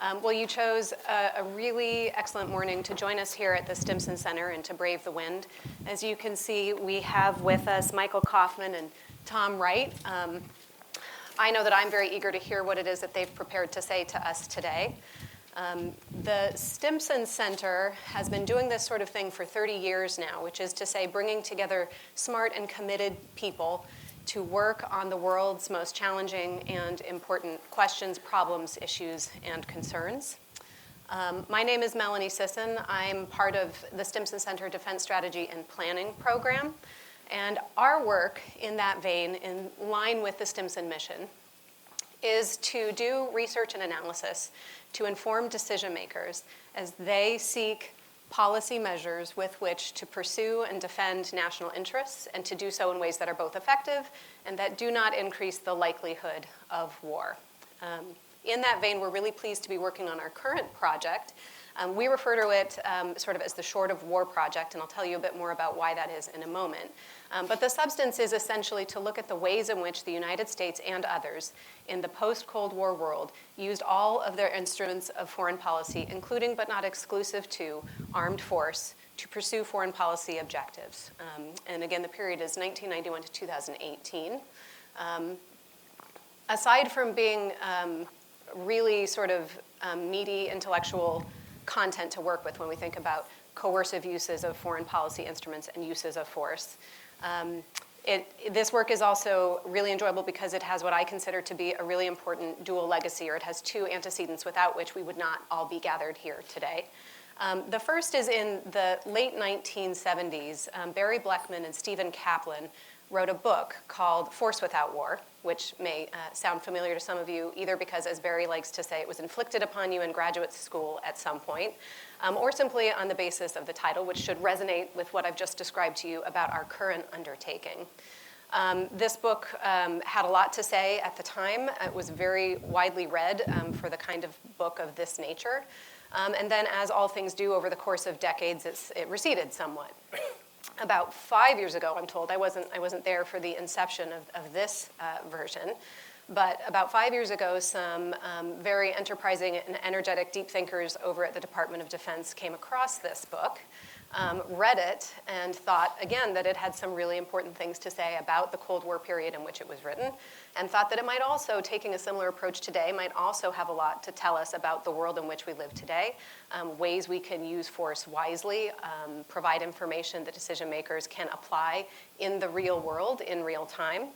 Well, you chose a really excellent morning to join us here at the Stimson Center and to brave the wind. As you can see, we have with us Michael Kofman and Tom Wright. I know that I'm very eager to hear what it is that they've prepared to say to us today. The Stimson Center has been doing this sort of thing for 30 years now, which is to say bringing together smart and committed people to work on the world's most challenging and important questions, problems, issues, and concerns. My name is Melanie Sisson. I'm part of the Stimson Center Defense Strategy and Planning program. And our work in that vein, in line with the Stimson mission, is to do research and analysis to inform decision makers as they seek policy measures with which to pursue and defend national interests, and to do so in ways that are both effective and that do not increase the likelihood of war. In that vein, we're really pleased to be working on our current project. We refer to it sort of as the Short of War Project, and I'll tell you a bit more about why that is in a moment. But the substance is essentially to look at the ways in which the United States and others in the post-Cold War world used all of their instruments of foreign policy, including but not exclusive to armed force, to pursue foreign policy objectives. And again, the period is 1991 to 2018. Aside from being really sort of meaty intellectual content to work with when we think about coercive uses of foreign policy instruments and uses of force, this work is also really enjoyable because it has what I consider to be a really important dual legacy, or it has two antecedents without which we would not all be gathered here today. The first is in the late 1970s, Barry Bleckman and Stephen Kaplan wrote a book called Force Without War, which may sound familiar to some of you, either because, as Barry likes to say, it was inflicted upon you in graduate school at some point, or simply on the basis of the title, which should resonate with what I've just described to you about our current undertaking. This book had a lot to say at the time. It was very widely read for the kind of book of this nature. And then, as all things do over the course of decades, it receded somewhat. About 5 years ago, I'm told, I wasn't there for the inception of this version, but about 5 years ago, some very enterprising and energetic deep thinkers over at the Department of Defense came across this book, read it, and thought, again, that it had some really important things to say about the Cold War period in which it was written, and thought that it might also, taking a similar approach today, might also have a lot to tell us about the world in which we live today, ways we can use force wisely, provide information that decision makers can apply in the real world in real time.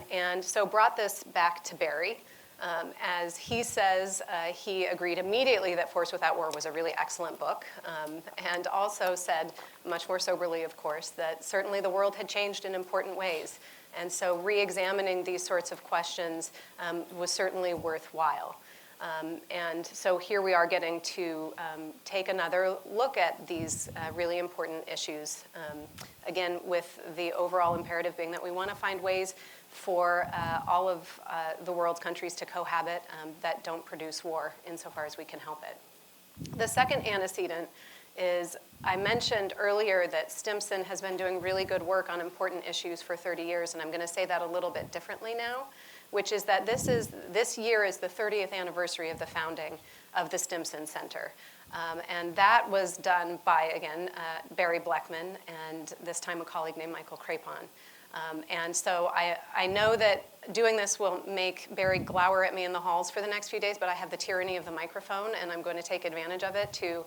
And so brought this back to Barry. As he says, he agreed immediately that Force Without War was a really excellent book, and also said, much more soberly, of course, that certainly the world had changed in important ways. And so re-examining these sorts of questions was certainly worthwhile. And so here we are getting to take another look at these really important issues, again, with the overall imperative being that we want to find ways for all of the world's countries to cohabit that don't produce war insofar as we can help it. The second antecedent is, I mentioned earlier that Stimson has been doing really good work on important issues for 30 years, and I'm going to say that a little bit differently now, which is that this year is the 30th anniversary of the founding of the Stimson Center. And that was done by, again, Barry Bleckman, and this time a colleague named Michael Kofman. And so I know that doing this will make Barry glower at me in the halls for the next few days, but I have the tyranny of the microphone, and I'm going to take advantage of it to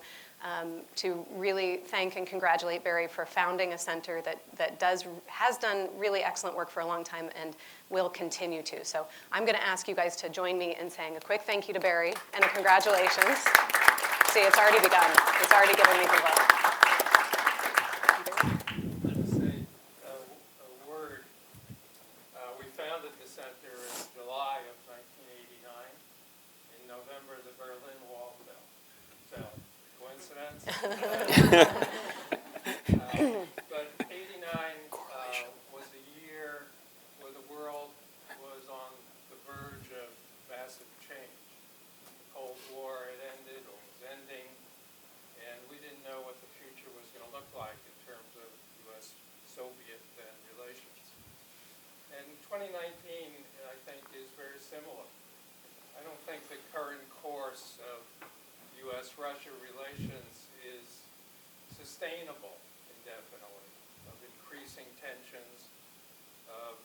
really thank and congratulate Barry for founding a center that has done really excellent work for a long time and will continue to. So I'm going to ask you guys to join me in saying a quick thank you to Barry and a congratulations. See, it's already begun. It's already given me the look. But 89 was a year where the world was on the verge of massive change. The Cold War had ended or was ending, and we didn't know what the future was going to look like in terms of U.S.-Soviet relations. And 2019, I think, is very similar. I don't think the current course sustainable indefinitely, of increasing tensions, of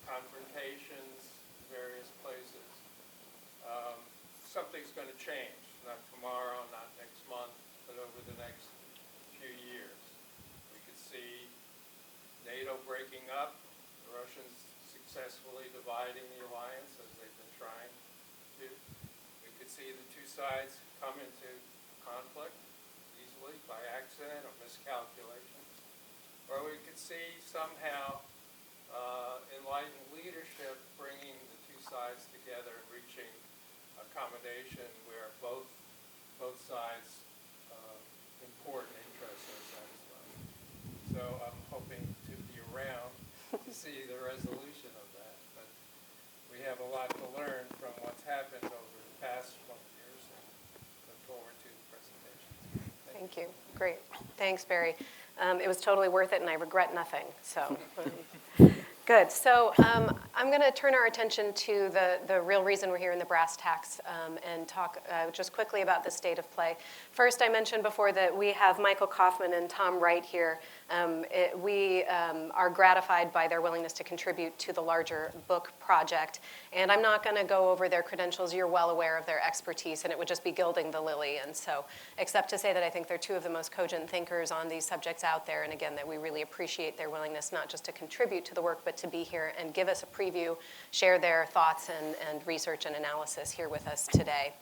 confrontations in various places. Something's going to change, not tomorrow, not next month, but over the next few years. We could see NATO breaking up, the Russians successfully dividing the alliance as they've been trying to. We could see the two sides come into conflict easily by accident or miscalculation. Or we could see somehow enlightened leadership bringing the two sides together and reaching accommodation where both sides' important interests are satisfied. So I'm hoping to be around to see the resolution of that. But we have a lot to learn from what's happened over the past 20 years, and look forward to the presentation. Thank you. Great. Thanks, Barry. It was totally worth it, and I regret nothing. So. Good. So I'm going to turn our attention to the real reason we're here in the brass tacks and talk just quickly about the state of play. First, I mentioned before that we have Michael Kofman and Tom Wright here. We are gratified by their willingness to contribute to the larger book project. And I'm not going to go over their credentials. You're well aware of their expertise, and it would just be gilding the lily. And so, except to say that I think they're two of the most cogent thinkers on these subjects out there, and again, that we really appreciate their willingness not just to contribute to the work, but to be here and give us a preview, share their thoughts and research and analysis here with us today.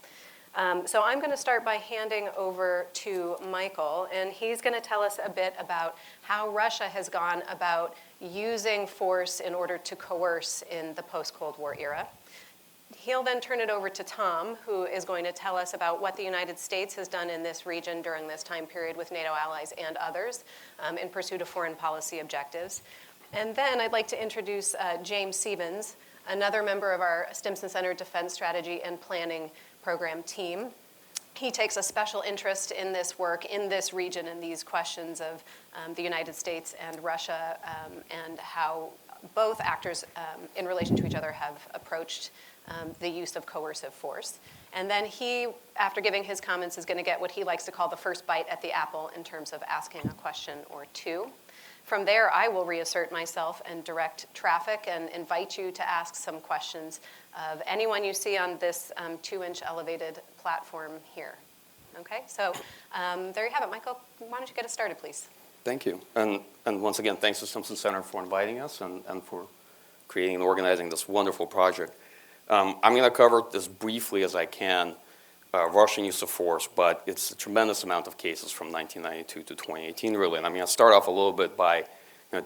So I'm going to start by handing over to Michael, and he's going to tell us a bit about how Russia has gone about using force in order to coerce in the post-Cold War era. He'll then turn it over to Tom, who is going to tell us about what the United States has done in this region during this time period with NATO allies and others in pursuit of foreign policy objectives. And then I'd like to introduce James Stevens, another member of our Stimson Center Defense Strategy and Planning Program team. He takes a special interest in this work, in this region, and these questions of the United States and Russia and how both actors in relation to each other have approached the use of coercive force. And then he, after giving his comments, is going to get what he likes to call the first bite at the apple in terms of asking a question or two. From there, I will reassert myself and direct traffic and invite you to ask some questions of anyone you see on this 2-inch elevated platform here. Okay, so there you have it. Michael, why don't you get us started, please? Thank you. And once again, thanks to Stimson Center for inviting us and for creating and organizing this wonderful project. I'm going to cover this briefly as I can, Russian use of force, but it's a tremendous amount of cases from 1992 to 2018, really. And I'm going to start off a little bit by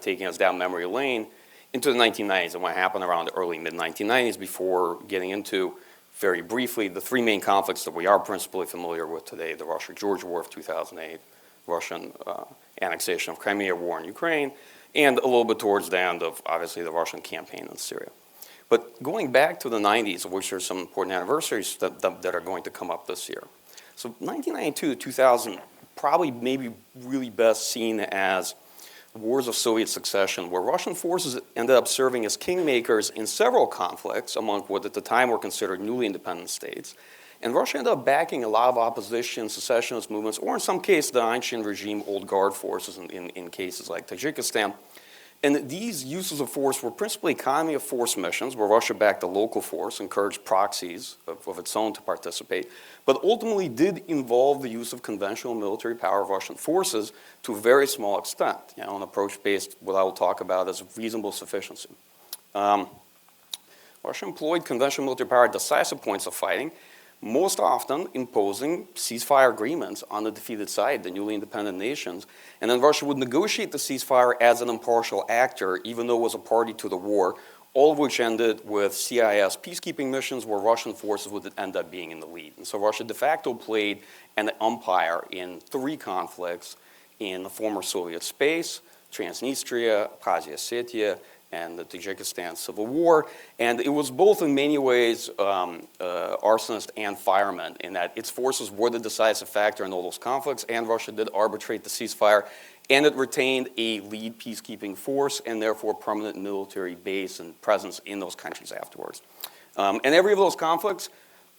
taking us down memory lane into the 1990s and what happened around the early mid-1990s before getting into, very briefly, the three main conflicts that we are principally familiar with today: the Russo-Georgian War of 2008, Russian annexation of Crimea, war in Ukraine, and a little bit towards the end of, obviously, the Russian campaign in Syria. But going back to the 90s, of which there's some important anniversaries that are going to come up this year. So 1992 to 2000, probably maybe really best seen as wars of Soviet succession, where Russian forces ended up serving as kingmakers in several conflicts among what at the time were considered newly independent states. And Russia ended up backing a lot of opposition, secessionist movements, or in some cases the ancient regime old guard forces in cases like Tajikistan. And these uses of force were principally economy of force missions, where Russia backed the local force, encouraged proxies of its own to participate, but ultimately did involve the use of conventional military power of Russian forces to a very small extent, an approach based, what I will talk about as reasonable sufficiency. Russia employed conventional military power at decisive points of fighting, most often imposing ceasefire agreements on the defeated side, the newly independent nations. And then Russia would negotiate the ceasefire as an impartial actor, even though it was a party to the war, all of which ended with CIS peacekeeping missions where Russian forces would end up being in the lead. And so Russia de facto played an umpire in three conflicts in the former Soviet space: Transnistria, Abkhazia, Ossetia, and the Tajikistan Civil War. And it was both in many ways arsonist and fireman, in that its forces were the decisive factor in all those conflicts, and Russia did arbitrate the ceasefire, and it retained a lead peacekeeping force and therefore permanent military base and presence in those countries afterwards. And every of those conflicts,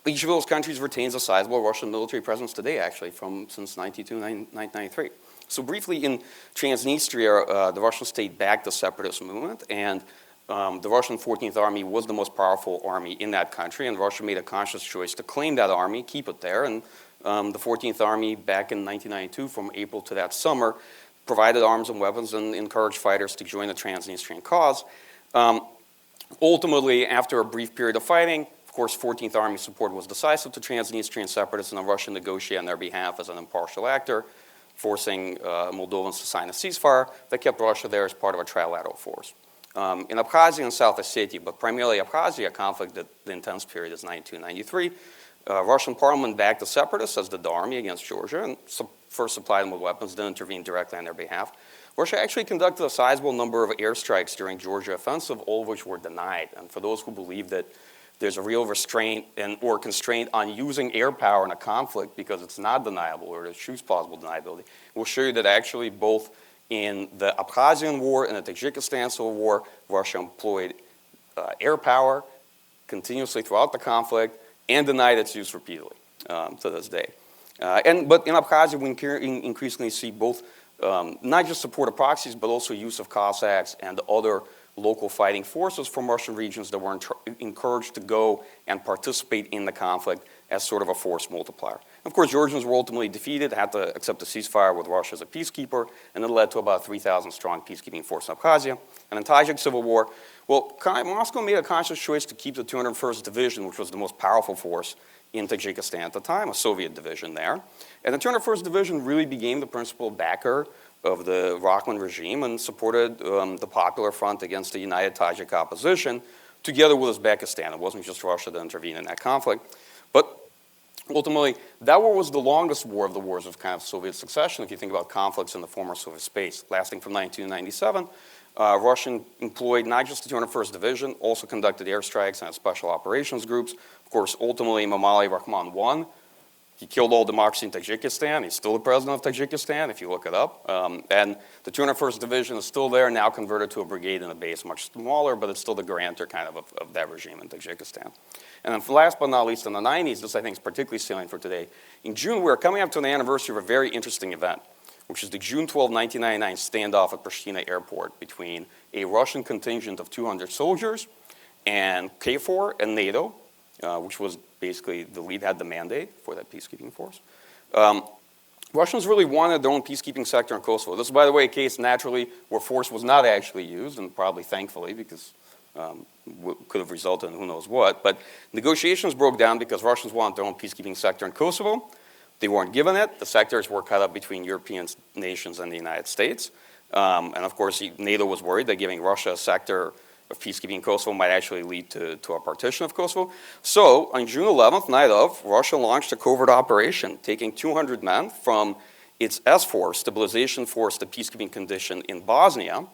each of those countries retains a sizable Russian military presence today, actually, since 1993. So briefly, in Transnistria, the Russian state backed the separatist movement, and the Russian 14th Army was the most powerful army in that country, and Russia made a conscious choice to claim that army, keep it there, and the 14th Army back in 1992, from April to that summer, provided arms and weapons and encouraged fighters to join the Transnistrian cause. Ultimately, after a brief period of fighting, of course, 14th Army support was decisive to Transnistrian separatists, and Russia negotiated on their behalf as an impartial actor, forcing Moldovans to sign a ceasefire that kept Russia there as part of a trilateral force. In Abkhazia and South Ossetia, but primarily Abkhazia, conflict that the intense period is 92-93, Russian parliament backed the separatists, as did the army, against Georgia, and first supplied them with weapons, then intervened directly on their behalf. Russia actually conducted a sizable number of airstrikes during Georgia offensive, all of which were denied. And for those who believe that there's a real restraint or constraint on using air power in a conflict because it's not deniable or there's huge plausible deniability, we'll show you that actually both in the Abkhazian War and the Tajikistan Civil War, Russia employed air power continuously throughout the conflict and denied its use repeatedly to this day. But in Abkhazia, we increasingly see both not just support of proxies, but also use of Cossacks and other local fighting forces from Russian regions that were encouraged to go and participate in the conflict as sort of a force multiplier. Of course, Georgians were ultimately defeated, had to accept a ceasefire with Russia as a peacekeeper, and it led to about 3,000 strong peacekeeping force in Abkhazia. And in Tajik Civil War, well, Moscow made a conscious choice to keep the 201st Division, which was the most powerful force in Tajikistan at the time, a Soviet division there. And the 201st Division really became the principal backer of the Rahman regime and supported the Popular Front against the United Tajik opposition, together with Uzbekistan. It wasn't just Russia that intervened in that conflict. But ultimately, that war was the longest war of the wars of kind of Soviet succession, if you think about conflicts in the former Soviet space, lasting from 1997. Russia employed not just the 201st Division, also conducted airstrikes and had special operations groups. Of course, ultimately, Mamali Rahman won. He killed all democracy in Tajikistan. He's still the president of Tajikistan, if you look it up. And the 201st Division is still there, now converted to a brigade and a base, much smaller, but it's still the grantor kind of that regime in Tajikistan. And then last but not least, in the 90s, this I think is particularly salient for today. In June, we're coming up to an anniversary of a very interesting event, which is the June 12, 1999 standoff at Pristina Airport between a Russian contingent of 200 soldiers and KFOR and NATO, which was basically the lead had the mandate for that peacekeeping force. Russians really wanted their own peacekeeping sector in Kosovo. This is, by the way, a case naturally where force was not actually used, and probably thankfully, because could have resulted in who knows what. But negotiations broke down because Russians wanted their own peacekeeping sector in Kosovo. They weren't given it. The sectors were cut up between European nations and the United States. And of course, NATO was worried that giving Russia a sector of peacekeeping in Kosovo might actually lead to a partition of Kosovo. So on June 11th, night of, Russia launched a covert operation, taking 200 men from its S-4, Stabilization Force, the peacekeeping condition in Bosnia,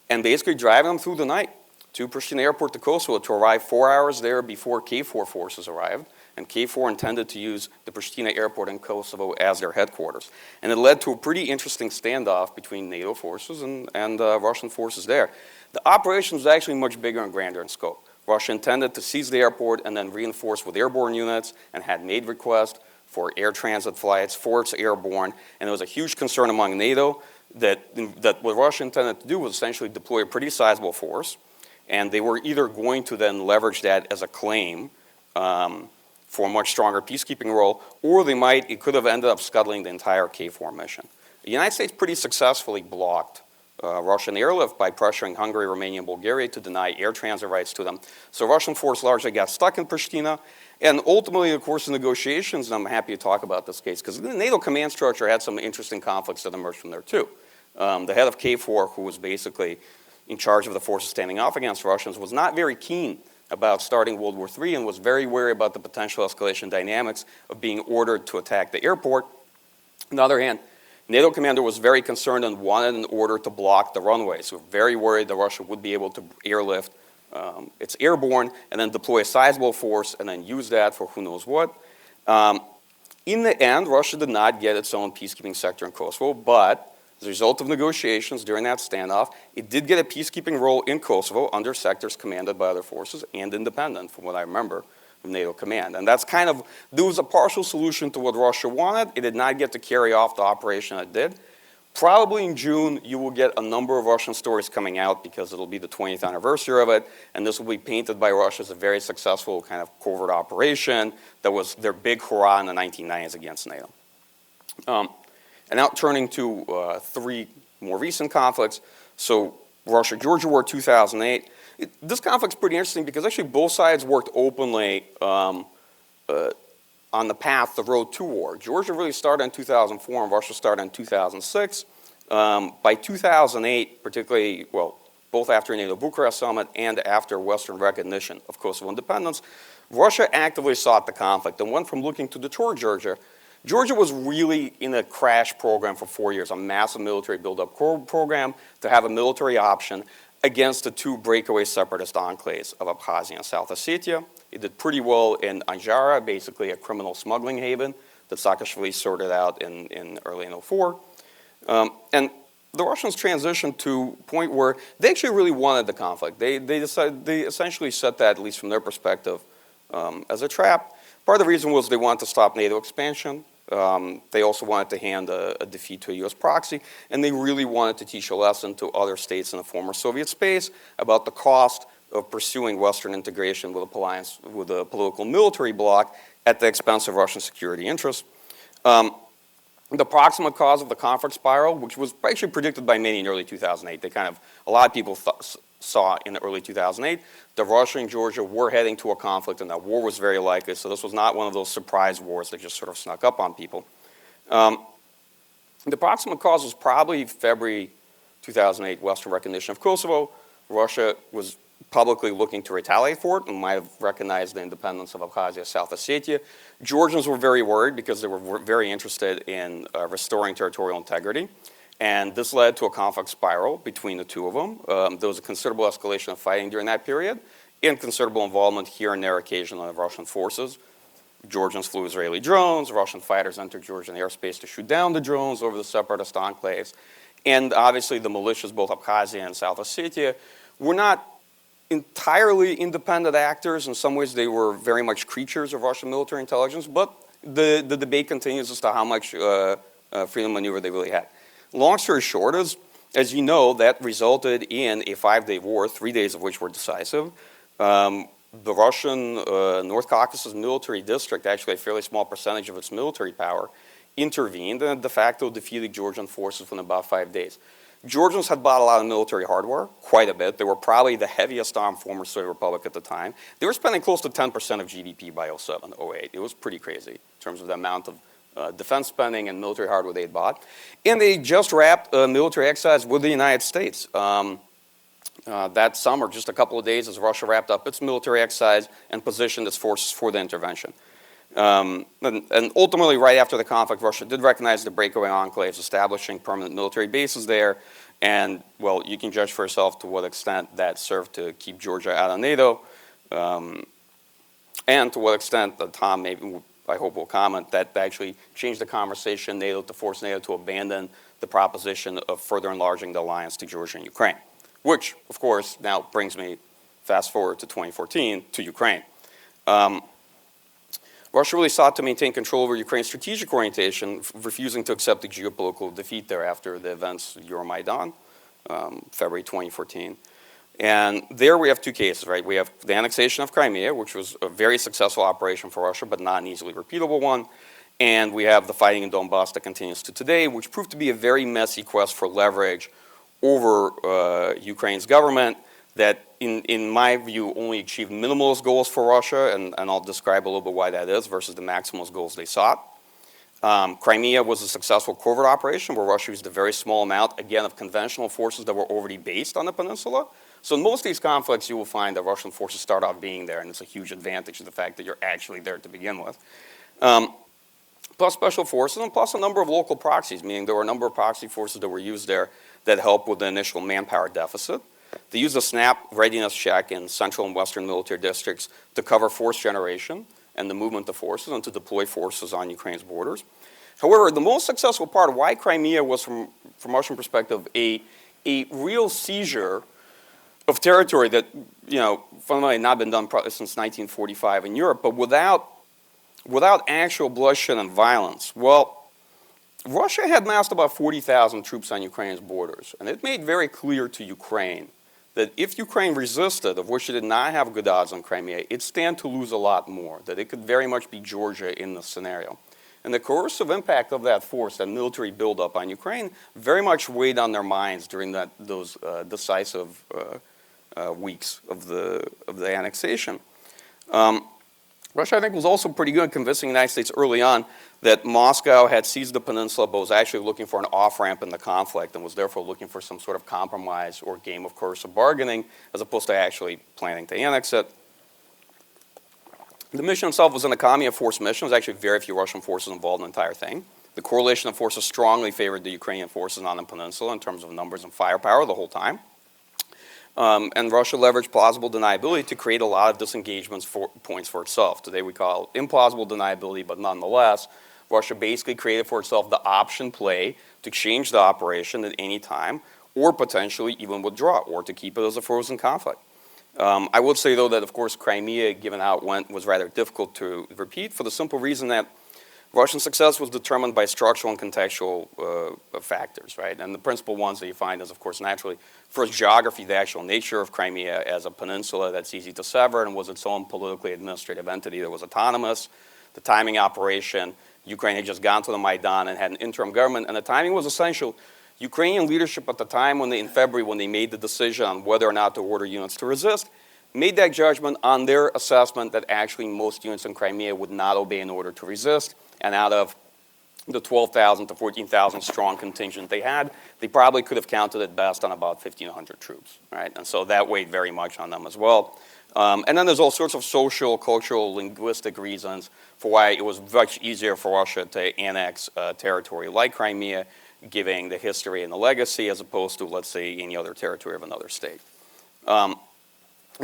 and basically driving them through the night to Pristina Airport to Kosovo to arrive 4 hours there before KFOR forces arrived. And KFOR intended to use the Pristina Airport in Kosovo as their headquarters. And it led to a pretty interesting standoff between NATO forces and Russian forces there. The operation was actually much bigger and grander in scope. Russia intended to seize the airport and then reinforce with airborne units and had made requests for air transit flights, forts airborne, and there was a huge concern among NATO that what Russia intended to do was essentially deploy a pretty sizable force, and they were either going to then leverage that as a claim for a much stronger peacekeeping role, or it could have ended up scuttling the entire KFOR mission. The United States pretty successfully blocked Russian airlift by pressuring Hungary, Romania, and Bulgaria to deny air transit rights to them. So Russian force largely got stuck in Pristina, and ultimately, of course, the negotiations, and I'm happy to talk about this case, because the NATO command structure had some interesting conflicts that emerged from there too. The head of KFOR, who was basically in charge of the forces standing off against Russians, was not very keen about starting World War III and was very wary about the potential escalation dynamics of being ordered to attack the airport. On the other hand, NATO commander was very concerned and wanted an order to block the runway. So very worried that Russia would be able to airlift its airborne and then deploy a sizable force and then use that for who knows what. In the end, Russia did not get its own peacekeeping sector in Kosovo, but as a result of negotiations during that standoff, it did get a peacekeeping role in Kosovo under sectors commanded by other forces and independent, from what I remember, NATO command. And that's kind of, there was a partial solution to what Russia wanted. It did not get to carry off the operation it did. Probably in June, you will get a number of Russian stories coming out because it'll be the 20th anniversary of it, and this will be painted by Russia as a very successful kind of covert operation that was their big hurrah in the 1990s against NATO. And now turning to 3 more recent conflicts. So Russo-Georgian War 2008. This conflict's pretty interesting because actually both sides worked openly on the path, the road to war. Georgia really started in 2004 and Russia started in 2006. By 2008, particularly, well, both after NATO Bucharest summit and after Western recognition of Kosovo independence, Russia actively sought the conflict and went from looking to deter Georgia. Georgia was really in a crash program for 4 years, a massive military buildup program to have a military option against the 2 breakaway separatist enclaves of Abkhazia and South Ossetia. It did pretty well in Anjara, basically a criminal smuggling haven that Saakashvili sorted out in early 2004. And the Russians transitioned to a point where they actually really wanted the conflict. They essentially set that, at least from their perspective, as a trap. Part of the reason was they wanted to stop NATO expansion. They also wanted to hand a defeat to a US proxy, and they really wanted to teach a lesson to other states in the former Soviet space about the cost of pursuing Western integration with a political military bloc at the expense of Russian security interests. The proximate cause of the conflict spiral, which was actually predicted by many in early 2008, a lot of people saw in the early 2008 that Russia and Georgia were heading to a conflict and that war was very likely, so this was not one of those surprise wars that just sort of snuck up on people. The proximate cause was probably February 2008 Western recognition of Kosovo. Russia was publicly looking to retaliate for it and might have recognized the independence of Abkhazia, South Ossetia. Georgians were very worried because they were very interested in restoring territorial integrity. And this led to a conflict spiral between the 2 of them. There was a considerable escalation of fighting during that period and considerable involvement here and there occasionally of Russian forces. Georgians flew Israeli drones. Russian fighters entered Georgian airspace to shoot down the drones over the separatist enclaves. And obviously the militias, both Abkhazia and South Ossetia, were not entirely independent actors. In some ways, they were very much creatures of Russian military intelligence, but the debate continues as to how much freedom of maneuver they really had. Long story short is, as you know, that resulted in a 5-day war, 3 days of which were decisive. The Russian North Caucasus military district, actually a fairly small percentage of its military power, intervened and de facto defeated Georgian forces within about 5 days. Georgians had bought a lot of military hardware, quite a bit. They were probably the heaviest armed former Soviet republic at the time. They were spending close to 10% of GDP by 2007, 2008. It was pretty crazy in terms of the amount of defense spending and military hardware they had bought. And they just wrapped military exercise with the United States. That summer, just a couple of days as Russia wrapped up its military exercise and positioned its forces for the intervention. And ultimately, right after the conflict, Russia did recognize the breakaway enclaves, establishing permanent military bases there. And, well, you can judge for yourself to what extent that served to keep Georgia out of NATO, and to what extent, Tom maybe, I hope will comment, that actually changed the conversation NATO to force NATO to abandon the proposition of further enlarging the alliance to Georgia and Ukraine, which, of course, now brings me fast forward to 2014 to Ukraine. Russia really sought to maintain control over Ukraine's strategic orientation, refusing to accept the geopolitical defeat there after the events of Euromaidan, February 2014. And there we have 2 cases, right? We have the annexation of Crimea, which was a very successful operation for Russia, but not an easily repeatable one. And we have the fighting in Donbass that continues to today, which proved to be a very messy quest for leverage over Ukraine's government that, in my view, only achieved minimalist goals for Russia, and I'll describe a little bit why that is, versus the maximalist goals they sought. Crimea was a successful covert operation where Russia used a very small amount, again, of conventional forces that were already based on the peninsula. So in most of these conflicts, you will find that Russian forces start off being there, and it's a huge advantage of the fact that you're actually there to begin with. Plus special forces, and plus a number of local proxies, meaning there were a number of proxy forces that were used there that helped with the initial manpower deficit. They used a SNAP readiness check in central and western military districts to cover force generation and the movement of forces and to deploy forces on Ukraine's borders. However, the most successful part of why Crimea was, from Russian perspective, a real seizure of territory that, fundamentally not been done since 1945 in Europe, but without actual bloodshed and violence. Well, Russia had massed about 40,000 troops on Ukraine's borders, and it made very clear to Ukraine that if Ukraine resisted, of which it did not have good odds on Crimea, it'd stand to lose a lot more, that it could very much be Georgia in this scenario. And the coercive impact of that force, that military buildup on Ukraine, very much weighed on their minds during those decisive weeks of the annexation. Russia, I think, was also pretty good at convincing the United States early on that Moscow had seized the peninsula but was actually looking for an off-ramp in the conflict and was therefore looking for some sort of compromise or game of coercive bargaining as opposed to actually planning to annex it. The mission itself was an economy of force mission. There was actually very few Russian forces involved in the entire thing. The correlation of forces strongly favored the Ukrainian forces on the peninsula in terms of numbers and firepower the whole time. And Russia leveraged plausible deniability to create a lot of disengagement points for itself. Today we call it implausible deniability, but nonetheless, Russia basically created for itself the option play to change the operation at any time, or potentially even withdraw, or to keep it as a frozen conflict. I would say, though, that of course Crimea, given how it went, was rather difficult to repeat for the simple reason that Russian success was determined by structural and contextual factors, right? And the principal ones that you find is, of course, naturally, first, geography, the actual nature of Crimea as a peninsula that's easy to sever and was its own politically administrative entity that was autonomous. The timing operation, Ukraine had just gone to the Maidan and had an interim government, and the timing was essential. Ukrainian leadership at the time, in February, when they made the decision on whether or not to order units to resist, made that judgment on their assessment that actually most units in Crimea would not obey an order to resist. And out of the 12,000 to 14,000 strong contingent they had, they probably could have counted at best on about 1,500 troops, right? And so that weighed very much on them as well. And then there's all sorts of social, cultural, linguistic reasons for why it was much easier for Russia to annex territory like Crimea, given the history and the legacy, as opposed to, let's say, any other territory of another state. In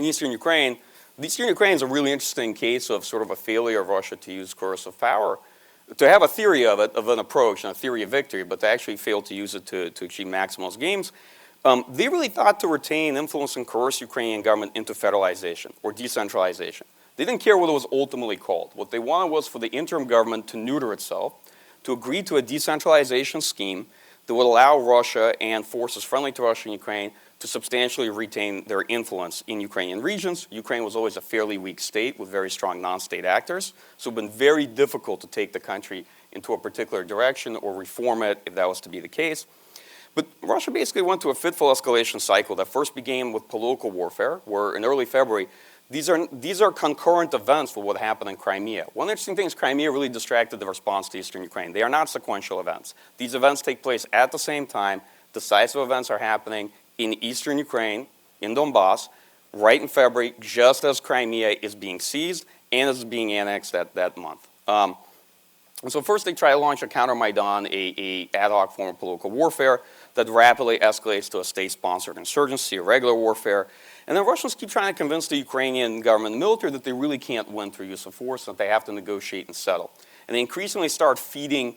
Eastern Ukraine is a really interesting case of sort of a failure of Russia to use coercive power, to have a theory of it, of an approach and a theory of victory, but to actually fail to use it to achieve maximalist gains. They really thought to retain influence and coerce Ukrainian government into federalization or decentralization. They didn't care what it was ultimately called. What they wanted was for the interim government to neuter itself, to agree to a decentralization scheme that would allow Russia and forces friendly to Russia and Ukraine to substantially retain their influence in Ukrainian regions. Ukraine was always a fairly weak state with very strong non-state actors, so it would have been very difficult to take the country into a particular direction or reform it if that was to be the case. But Russia basically went to a fitful escalation cycle that first began with political warfare, where in early February, these are concurrent events with what happened in Crimea. One interesting thing is Crimea really distracted the response to Eastern Ukraine. They are not sequential events. These events take place at the same time. Decisive events are happening in Eastern Ukraine, in Donbass, right in February, just as Crimea is being seized and is being annexed that month. And so first they try to launch a counter-Maidan, a ad hoc form of political warfare that rapidly escalates to a state-sponsored insurgency, irregular warfare. And then Russians keep trying to convince the Ukrainian government and military that they really can't win through use of force, that they have to negotiate and settle. And they increasingly start feeding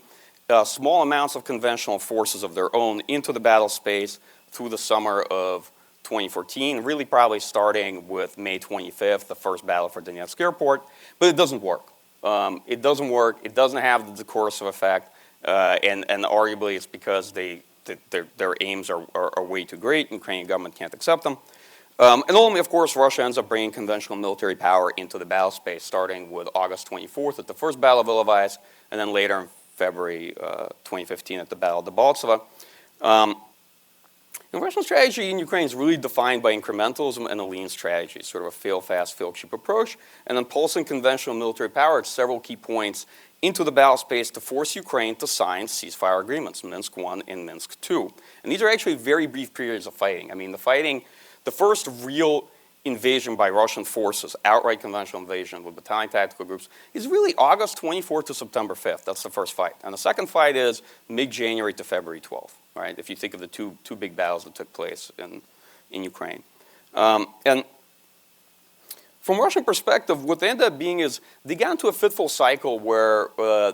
small amounts of conventional forces of their own into the battle space through the summer of 2014, really probably starting with May 25th, the first battle for Donetsk airport. But it doesn't work. It doesn't work. It doesn't have the coercive effect. And arguably it's because their aims are way too great. The Ukrainian government can't accept them. And ultimately, of course, Russia ends up bringing conventional military power into the battle space, starting with August 24th at the first Battle of Ilovaisk, and then later in February 2015 at the Battle of Debaltseve. And Russian strategy in Ukraine is really defined by incrementalism and a lean strategy, sort of a fail fast, fail cheap approach, and then pulsing conventional military power at several key points into the battle space to force Ukraine to sign ceasefire agreements, Minsk I and Minsk II. And these are actually very brief periods of fighting. I mean, the first real invasion by Russian forces, outright conventional invasion with battalion tactical groups, is really August 24th to September 5th. That's the first fight. And the second fight is mid-January to February 12th, right? If you think of the two big battles that took place in Ukraine. And from Russian perspective, what they ended up being is they got into a fitful cycle where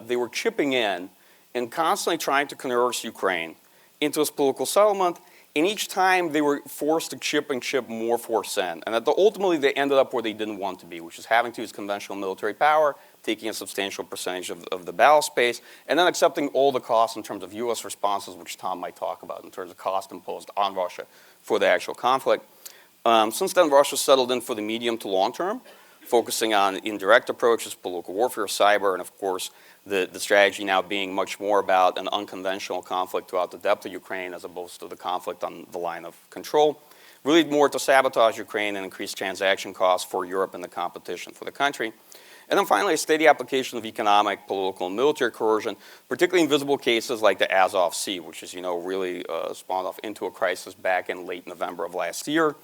they were chipping in and constantly trying to coerce Ukraine into this political settlement, And each time they were forced to chip more force in. And ultimately they ended up where they didn't want to be, which is having to use conventional military power, taking a substantial percentage of the battle space, and then accepting all the costs in terms of US responses, which Tom might talk about in terms of cost imposed on Russia for the actual conflict. Since then, Russia settled in for the medium to long term, focusing on indirect approaches, political warfare, cyber, and of course, the strategy now being much more about an unconventional conflict throughout the depth of Ukraine as opposed to the conflict on the line of control. Really more to sabotage Ukraine and increase transaction costs for Europe and the competition for the country. And then finally, a steady application of economic, political, and military coercion, particularly in visible cases like the Azov Sea, which is, really spawned off into a crisis back in late November of last year,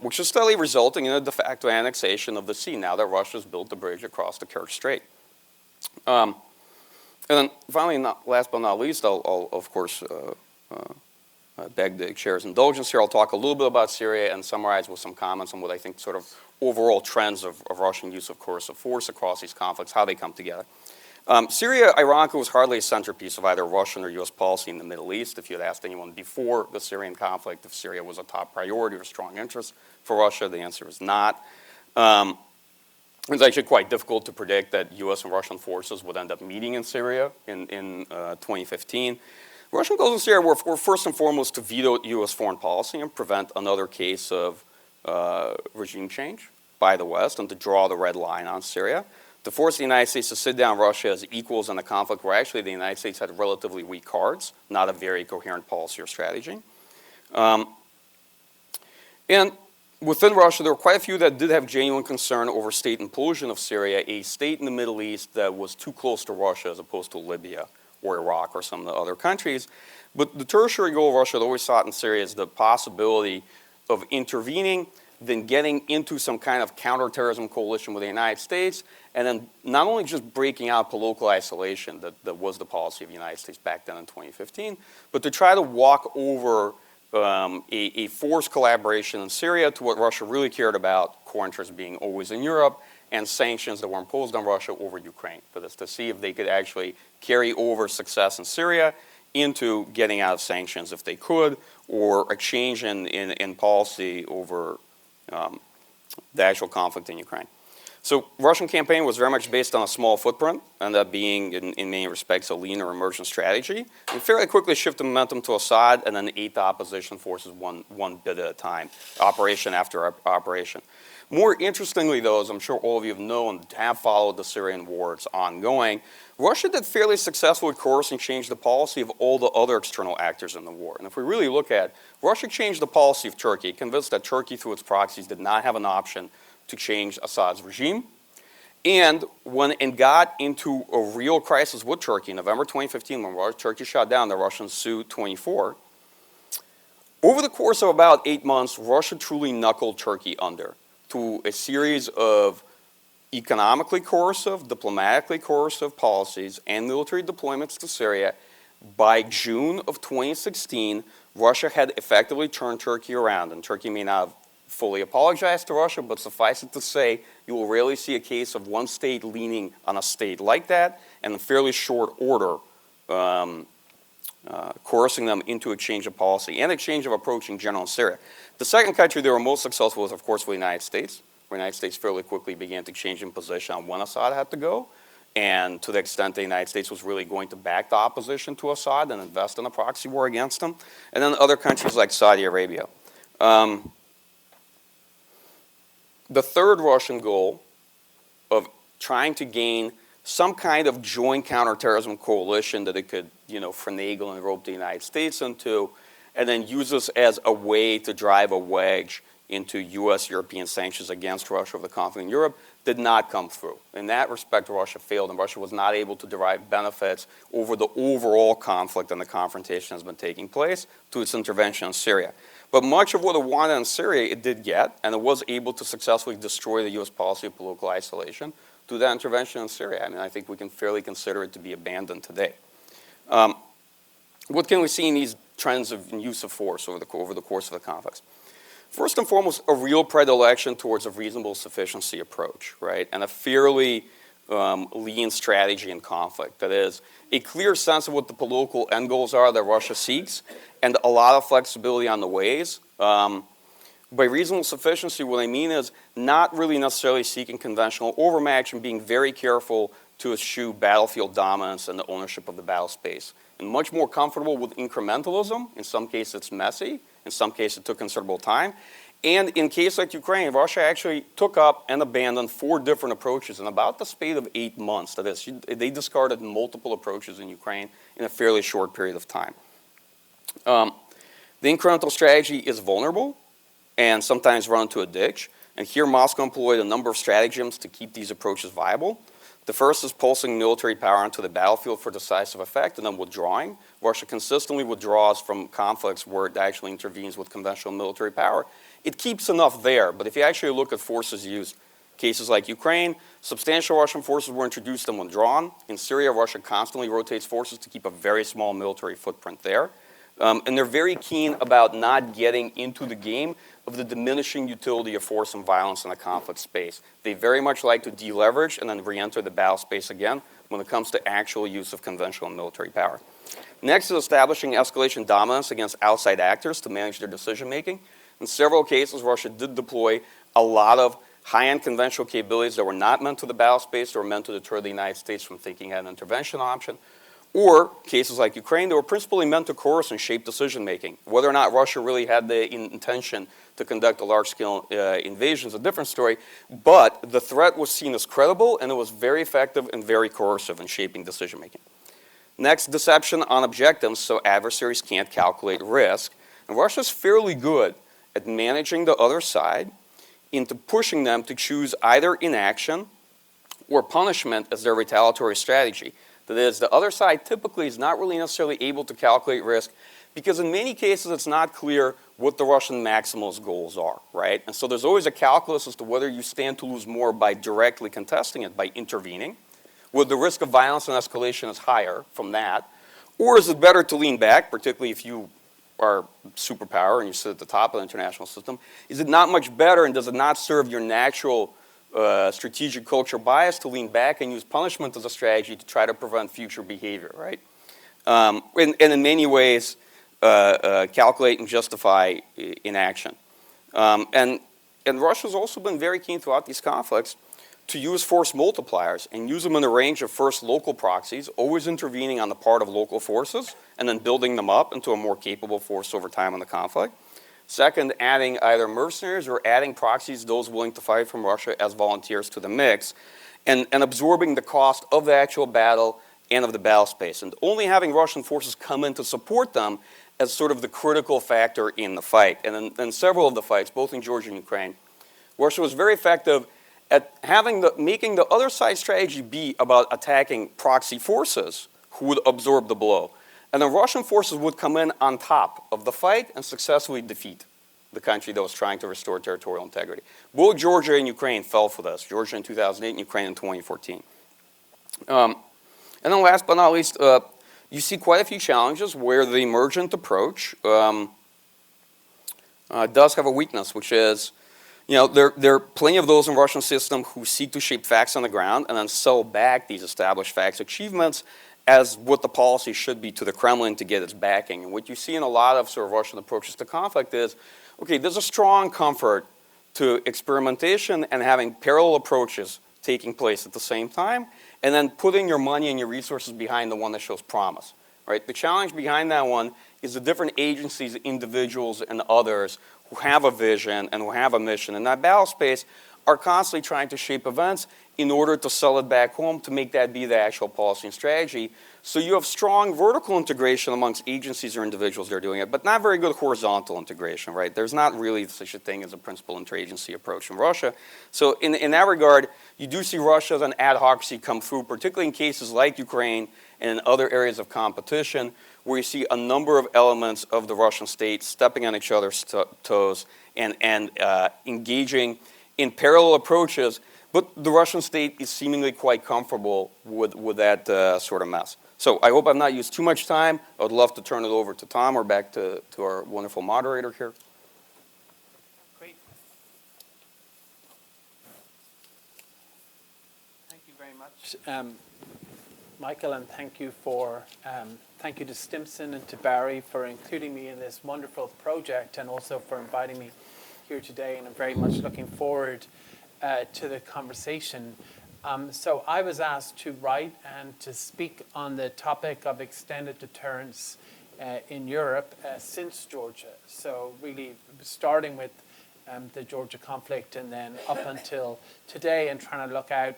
which is steadily resulting in a de facto annexation of the sea now that Russia's built the bridge across the Kerch Strait. And then finally, last but not least, I'll of course beg the chair's indulgence here. I'll talk a little bit about Syria and summarize with some comments on what I think sort of overall trends of Russian use of coercive force across these conflicts, how they come together. Syria, ironically, was hardly a centerpiece of either Russian or US policy in the Middle East. If you had asked anyone before the Syrian conflict if Syria was a top priority or strong interest for Russia, the answer is not. It's actually quite difficult to predict that US and Russian forces would end up meeting in Syria in 2015. Russian goals in Syria were first and foremost to veto US foreign policy and prevent another case of regime change by the West and to draw the red line on Syria, to force the United States to sit down Russia as equals in a conflict where actually the United States had relatively weak cards, not a very coherent policy or strategy. And within Russia, there were quite a few that did have genuine concern over state implosion of Syria, a state in the Middle East that was too close to Russia as opposed to Libya or Iraq or some of the other countries. But the tertiary goal of Russia had always sought in Syria is the possibility of intervening, then getting into some kind of counterterrorism coalition with the United States, and then not only just breaking out political isolation, that was the policy of the United States back then in 2015, but to try to walk over a forced collaboration in Syria to what Russia really cared about, core interests being always in Europe, and sanctions that were imposed on Russia over Ukraine, for this to see if they could actually carry over success in Syria into getting out of sanctions if they could, or a change in policy over the actual conflict in Ukraine. So Russian campaign was very much based on a small footprint, and that being, in many respects, a leaner emergent strategy, and fairly quickly shifted momentum to Assad and then ate the opposition forces one bit at a time, operation after operation. More interestingly, though, as I'm sure all of you have known, have followed the Syrian war, it's ongoing, Russia did fairly successfully coerce and change the policy of all the other external actors in the war. And if we really look at it, Russia changed the policy of Turkey, convinced that Turkey, through its proxies, did not have an option to change Assad's regime. And when it got into a real crisis with Turkey in November 2015, when Turkey shot down the Russian Su-24, over the course of about 8 months, Russia truly knuckled Turkey under to a series of economically coercive, diplomatically coercive policies and military deployments to Syria. By June of 2016, Russia had effectively turned Turkey around, and Turkey may not have fully apologized to Russia, but suffice it to say, you will rarely see a case of one state leaning on a state like that, and in fairly short order, coercing them into a change of policy and a change of approach in general in Syria. The second country they were most successful was, of course, the United States. The United States fairly quickly began to change in position on when Assad had to go, and to the extent the United States was really going to back the opposition to Assad and invest in a proxy war against him. And then other countries like Saudi Arabia. The third Russian goal of trying to gain some kind of joint counterterrorism coalition that it could, finagle and rope the United States into, and then use this as a way to drive a wedge into US-European sanctions against Russia over the conflict in Europe, did not come through. In that respect, Russia failed, and Russia was not able to derive benefits over the overall conflict and the confrontation that's been taking place to its intervention in Syria. But much of what it wanted in Syria, it did get, and it was able to successfully destroy the US policy of political isolation through that intervention in Syria. I think we can fairly consider it to be abandoned today. What can we see in these trends of use of force over the course of the conflicts? First and foremost, a real predilection towards a reasonable sufficiency approach, right? And a fairly lean strategy in conflict. That is, a clear sense of what the political end goals are that Russia seeks, and a lot of flexibility on the ways. By reasonable sufficiency, what I mean is not really necessarily seeking conventional overmatch and being very careful to eschew battlefield dominance and the ownership of the battle space. And much more comfortable with incrementalism. In some cases it's messy, in some cases it took considerable time. And in cases like Ukraine, Russia actually took up and abandoned 4 different approaches in about the space of 8 months. That is, they discarded multiple approaches in Ukraine in a fairly short period of time. The incremental strategy is vulnerable and sometimes run into a ditch. And here Moscow employed a number of stratagems to keep these approaches viable. The first is pulsing military power onto the battlefield for decisive effect and then withdrawing. Russia consistently withdraws from conflicts where it actually intervenes with conventional military power. It keeps enough there, but if you actually look at forces used, cases like Ukraine, substantial Russian forces were introduced and withdrawn. In Syria, Russia constantly rotates forces to keep a very small military footprint there. And they're very keen about not getting into the game of the diminishing utility of force and violence in a conflict space. They very much like to deleverage and then re-enter the battle space again when it comes to actual use of conventional military power. Next is establishing escalation dominance against outside actors to manage their decision making. In several cases, Russia did deploy a lot of high-end conventional capabilities that were not meant to the battle space, that were meant to deter the United States from thinking had an intervention option. Or cases like Ukraine, they were principally meant to coerce and shape decision-making. Whether or not Russia really had the intention to conduct a large-scale invasion is a different story, but the threat was seen as credible, and it was very effective and very coercive in shaping decision-making. Next, deception on objectives, so adversaries can't calculate risk. And Russia's fairly good at managing the other side into pushing them to choose either inaction or punishment as their retaliatory strategy. That is, the other side typically is not really necessarily able to calculate risk because in many cases it's not clear what the Russian maximalist goals are, right? And so there's always a calculus as to whether you stand to lose more by directly contesting it, by intervening, where the risk of violence and escalation is higher from that, or is it better to lean back, particularly if you are superpower and you sit at the top of the international system? Is it not much better, and does it not serve your natural strategic culture bias to lean back and use punishment as a strategy to try to prevent future behavior, right? And in many ways, calculate and justify inaction. And Russia's also been very keen throughout these conflicts to use force multipliers and use them in a range of first local proxies, always intervening on the part of local forces and then building them up into a more capable force over time in the conflict. Second, adding either mercenaries or adding proxies, those willing to fight from Russia as volunteers to the mix, and absorbing the cost of the actual battle and of the battle space. And only having Russian forces come in to support them as sort of the critical factor in the fight. And in several of the fights, both in Georgia and Ukraine, Russia was very effective at making the other side strategy be about attacking proxy forces who would absorb the blow. And the Russian forces would come in on top of the fight and successfully defeat the country that was trying to restore territorial integrity. Both Georgia and Ukraine fell for this. Georgia in 2008 and Ukraine in 2014. And then last but not least, you see quite a few challenges where the emergent approach does have a weakness, which is, there are plenty of those in the Russian system who seek to shape facts on the ground and then sell back these established facts achievements as what the policy should be to the Kremlin to get its backing. And what you see in a lot of sort of Russian approaches to conflict is, okay, there's a strong comfort to experimentation and having parallel approaches taking place at the same time, and then putting your money and your resources behind the one that shows promise, right? The challenge behind that one is the different agencies, individuals, and others who have a vision and who have a mission in that battle space are constantly trying to shape events in order to sell it back home to make that be the actual policy and strategy. So you have strong vertical integration amongst agencies or individuals that are doing it, but not very good horizontal integration, right? There's not really such a thing as a principal interagency approach in Russia. So in that regard, you do see Russia as an adhocracy come through, particularly in cases like Ukraine and in other areas of competition, where you see a number of elements of the Russian state stepping on each other's toes and engaging in parallel approaches, but the Russian state is seemingly quite comfortable with that sort of mess. So I hope I've not used too much time. I would love to turn it over to Tom or back to our wonderful moderator here. Great. Thank you very much. much, Michael, and thank you to Stimson and to Barry for including me in this wonderful project, and also for inviting me here today. And I'm very much looking forward to the conversation. So I was asked to write and to speak on the topic of extended deterrence in Europe since Georgia. So really starting with the Georgia conflict and then up until today, and trying to look out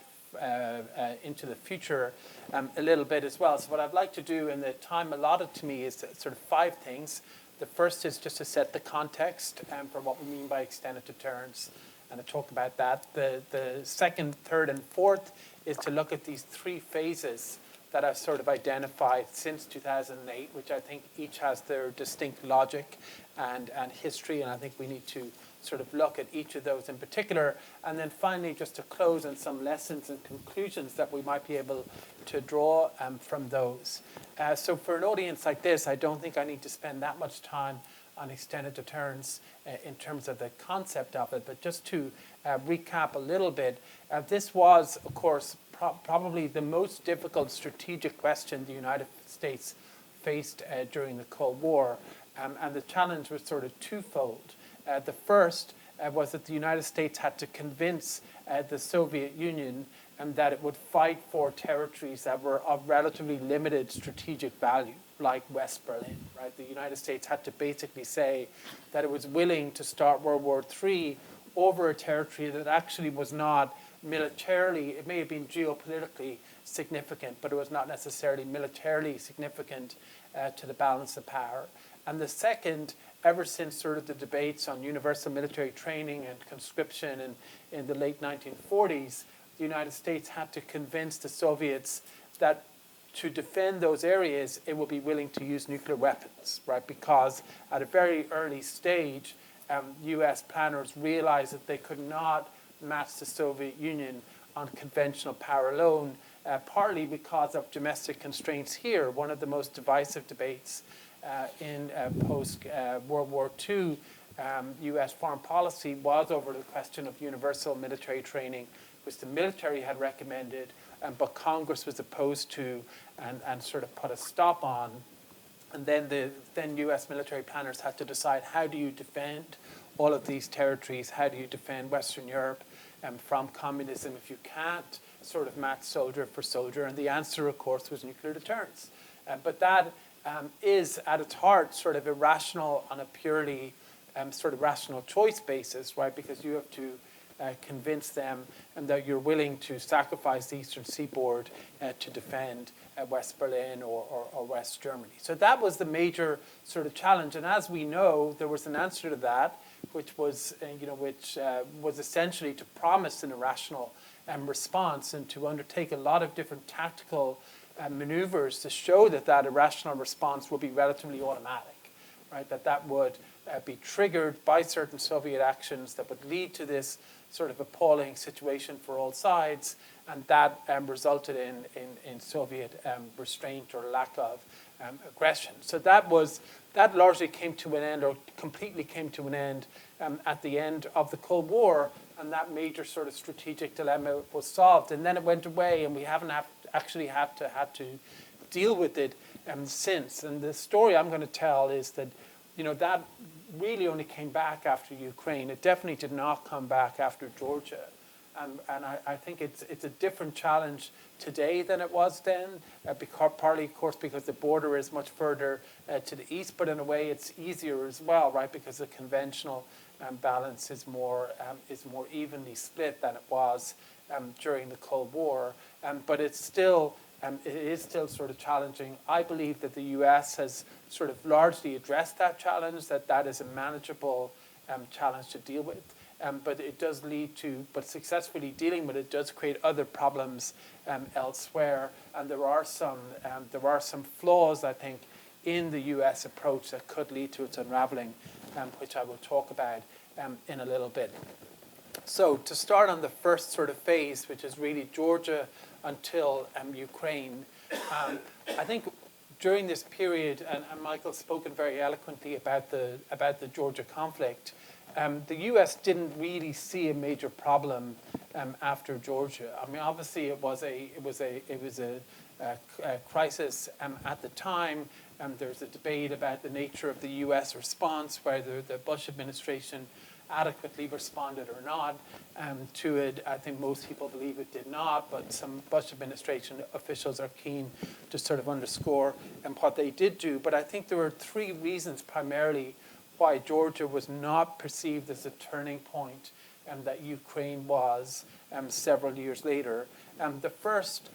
into the future a little bit as well. So what I'd like to do in the time allotted to me is sort of 5 things. The first is just to set the context for what we mean by extended deterrence, and to talk about that. The second, third, and fourth is to look at these 3 phases that I've sort of identified since 2008, which I think each has their distinct logic and history, and I think we need to sort of look at each of those in particular. And then finally, just to close on some lessons and conclusions that we might be able to draw from those. So for an audience like this, I don't think I need to spend that much time on extended deterrence in terms of the concept of it, but just to recap a little bit, this was, of course, probably the most difficult strategic question the United States faced during the Cold War, and the challenge was sort of twofold. The first was that the United States had to convince the Soviet Union that it would fight for territories that were of relatively limited strategic value, like West Berlin, right? The United States had to basically say that it was willing to start World War III over a territory that actually was not militarily, it may have been geopolitically significant, but it was not necessarily militarily significant to the balance of power. And the second, ever since sort of the debates on universal military training and conscription in the late 1940s, the United States had to convince the Soviets that to defend those areas, it would be willing to use nuclear weapons, right? Because at a very early stage, US planners realized that they could not match the Soviet Union on conventional power alone, partly because of domestic constraints here. One of the most divisive debates in post-World War II US foreign policy was over the question of universal military training, which the military had recommended, but Congress was opposed to and sort of put a stop on. And then US military planners had to decide, how do you defend all of these territories? How do you defend Western Europe from communism if you can't sort of match soldier for soldier? And the answer, of course, was nuclear deterrence. But that is, at its heart, sort of irrational on a purely sort of rational choice basis, right? Because you have to convince them that you're willing to sacrifice the Eastern Seaboard to defend West Berlin or West Germany. So that was the major sort of challenge. And as we know, there was an answer to that, which was essentially to promise an irrational response and to undertake a lot of different tactical maneuvers to show that irrational response would be relatively automatic, right? That would be triggered by certain Soviet actions that would lead to this sort of appalling situation for all sides, and that resulted in Soviet restraint or lack of aggression. So that largely came to an end, or completely came to an end at the end of the Cold War, and that major sort of strategic dilemma was solved. And then it went away, and we haven't actually had to deal with it since. And the story I'm going to tell is that, that really only came back after Ukraine. It definitely did not come back after Georgia. And I think it's a different challenge today than it was then, partly, of course, because the border is much further to the east, but in a way it's easier as well, right? Because the conventional balance is more evenly split than it was during the Cold War. But it is still sort of challenging. I believe that the US has sort of largely addressed that challenge, that is a manageable challenge to deal with. But it does lead to, but successfully dealing with it does create other problems elsewhere. And there are some flaws, I think, in the US approach that could lead to its unraveling, which I will talk about in a little bit. So to start on the first sort of phase, which is really Georgia until Ukraine, I think during this period, and Michael's spoken very eloquently about the Georgia conflict, the U.S. didn't really see a major problem after Georgia. I mean, obviously it was a crisis at the time. There's a debate about the nature of the US response, whether the Bush administration adequately responded or not to it. I think most people believe it did not, but some Bush administration officials are keen to sort of underscore what they did do. But I think there were three reasons primarily why Georgia was not perceived as a turning point that Ukraine was several years later. The first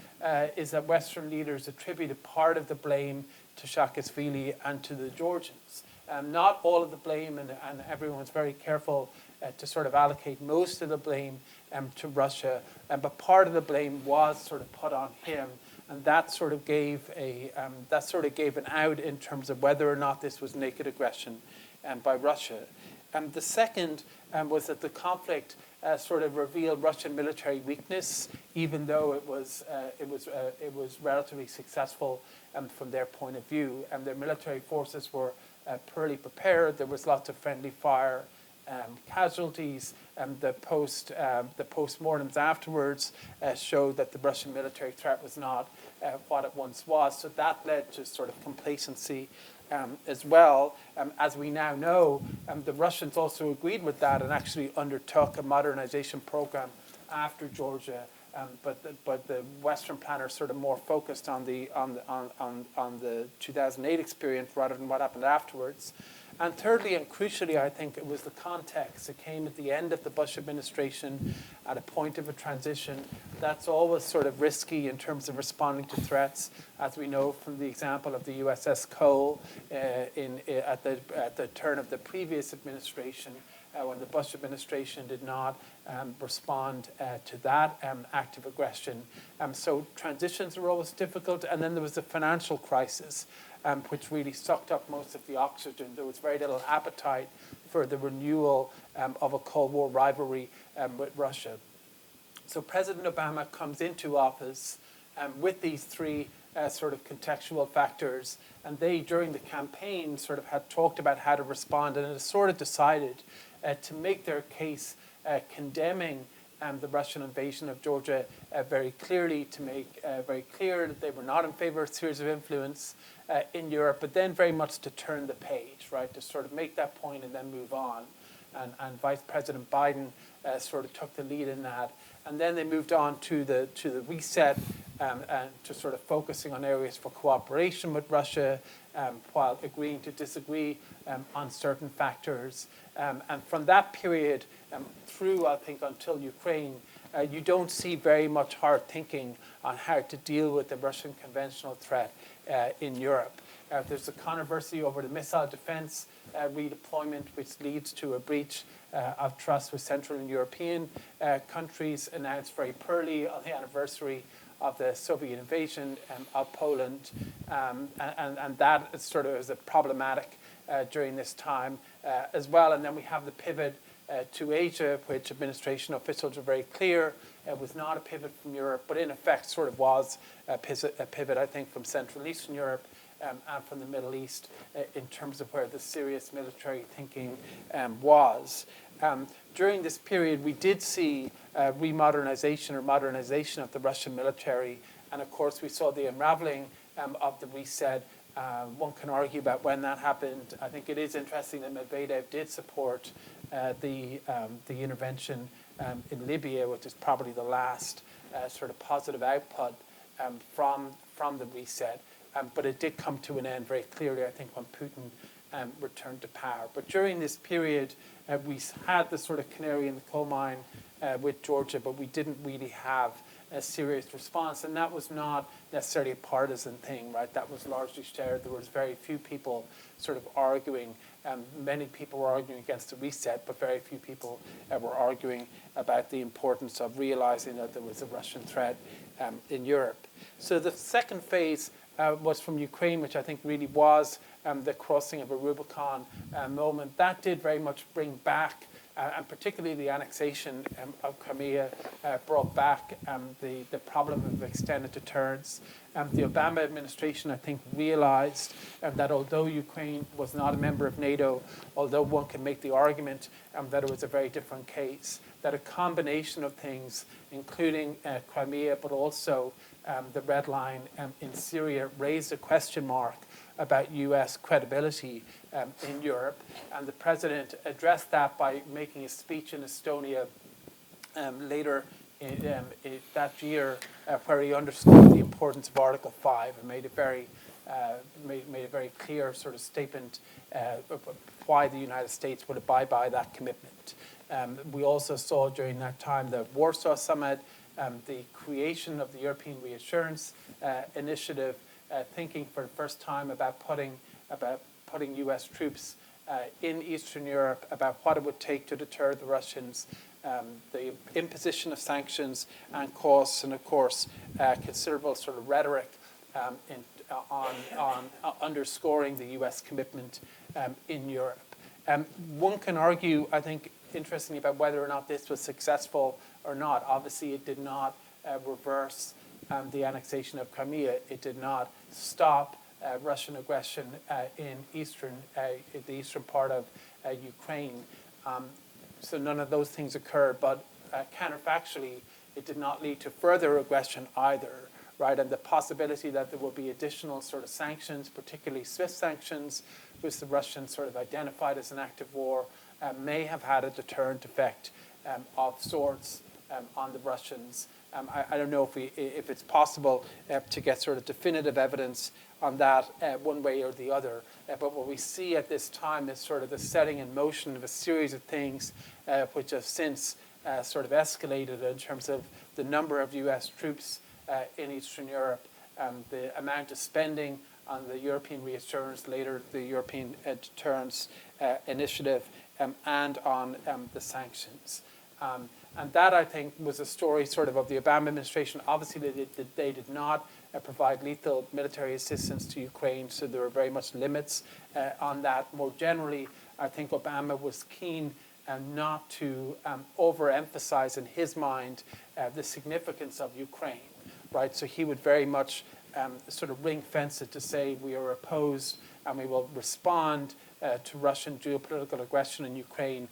is that Western leaders attributed part of the blame to Saakashvili and to the Georgians. Not all of the blame, and everyone's very careful to sort of allocate most of the blame to Russia, but part of the blame was sort of put on him, and that sort of gave an out in terms of whether or not this was naked aggression by Russia. The second was that the conflict sort of revealed Russian military weakness, even though it was relatively successful from their point of view. Their military forces were poorly prepared. There was lots of friendly fire casualties. The postmortems afterwards showed that the Russian military threat was not what it once was. So that led to sort of complacency as well. As we now know, the Russians also agreed with that and actually undertook a modernization program after Georgia. But the Western planners sort of more focused on the 2008 experience rather than what happened afterwards. And thirdly, and crucially, I think it was the context. It came at the end of the Bush administration, at a point of a transition. That's always sort of risky in terms of responding to threats, as we know from the example of the USS Cole at the turn of the previous administration, when the Bush administration did not respond to that act of aggression. So transitions are always difficult. And then there was the financial crisis, which really sucked up most of the oxygen. There was very little appetite for the renewal of a Cold War rivalry with Russia. So President Obama comes into office with these three sort of contextual factors, and they, during the campaign, sort of had talked about how to respond, and it sort of decided to make their case condemning the Russian invasion of Georgia very clearly, to make very clear that they were not in favor of spheres of influence in Europe, but then very much to turn the page, right, to sort of make that point and then move on. And Vice President Biden sort of took the lead in that. And then they moved on to the reset and to sort of focusing on areas for cooperation with Russia while agreeing to disagree on certain factors. And from that period through, I think, until Ukraine, you don't see very much hard thinking on how to deal with the Russian conventional threat in Europe. There's a controversy over the missile defense redeployment, which leads to a breach of trust with Central and European countries, announced very poorly on the anniversary of the Soviet invasion of Poland. And that is sort of is problematic during this time as well. And then we have the pivot to Asia, which administration officials are very clear was not a pivot from Europe, but in effect sort of was a pivot, I think, from Central and Eastern Europe and from the Middle East in terms of where the serious military thinking was. During this period, we did see remodernization or modernization of the Russian military, and of course we saw the unraveling of the reset. One can argue about when that happened. I think it is interesting that Medvedev did support the intervention in Libya, which is probably the last sort of positive output from the reset. But it did come to an end very clearly, I think, when Putin returned to power. But during this period, we had the sort of canary in the coal mine with Georgia, but we didn't really have a serious response. And that was not necessarily a partisan thing, right? That was largely shared. There was very few people sort of arguing. Many people were arguing against the reset, but very few people were arguing about the importance of realizing that there was a Russian threat in Europe. So the second phase was from Ukraine, which I think really was the crossing of a Rubicon moment. That did very much bring back and particularly the annexation of Crimea brought back the problem of extended deterrence. The Obama administration, I think, realized that although Ukraine was not a member of NATO, although one can make the argument that it was a very different case, that a combination of things, including Crimea, but also the red line in Syria, raised a question mark about US credibility in Europe. And the president addressed that by making a speech in Estonia later that year, where he underscored the importance of Article 5 and made a very clear sort of statement of why the United States would abide by that commitment. We also saw during that time the Warsaw Summit, the creation of the European Reassurance Initiative, thinking for the first time about putting U.S. troops in Eastern Europe, about what it would take to deter the Russians, the imposition of sanctions and costs, and of course considerable sort of rhetoric on underscoring the U.S. commitment in Europe. One can argue, I think, interestingly, about whether or not this was successful or not. Obviously, it did not reverse the annexation of Crimea. It did not stop Russian aggression in the eastern part of Ukraine. So none of those things occurred, but counterfactually, it did not lead to further aggression either, right? And the possibility that there will be additional sort of sanctions, particularly SWIFT sanctions, which the Russians sort of identified as an act of war, may have had a deterrent effect of sorts on the Russians. I don't know if it's possible to get sort of definitive evidence on that one way or the other. But what we see at this time is sort of the setting in motion of a series of things which have since sort of escalated in terms of the number of U.S. troops in Eastern Europe, the amount of spending on the European Reassurance, later the European Deterrence Initiative, and on the sanctions. And that, I think, was a story sort of the Obama administration. Obviously, they did not provide lethal military assistance to Ukraine, so there were very much limits on that. More generally, I think Obama was keen not to overemphasize in his mind the significance of Ukraine, right? So he would very much sort of ring fence it to say we are opposed and we will respond to Russian geopolitical aggression in Ukraine.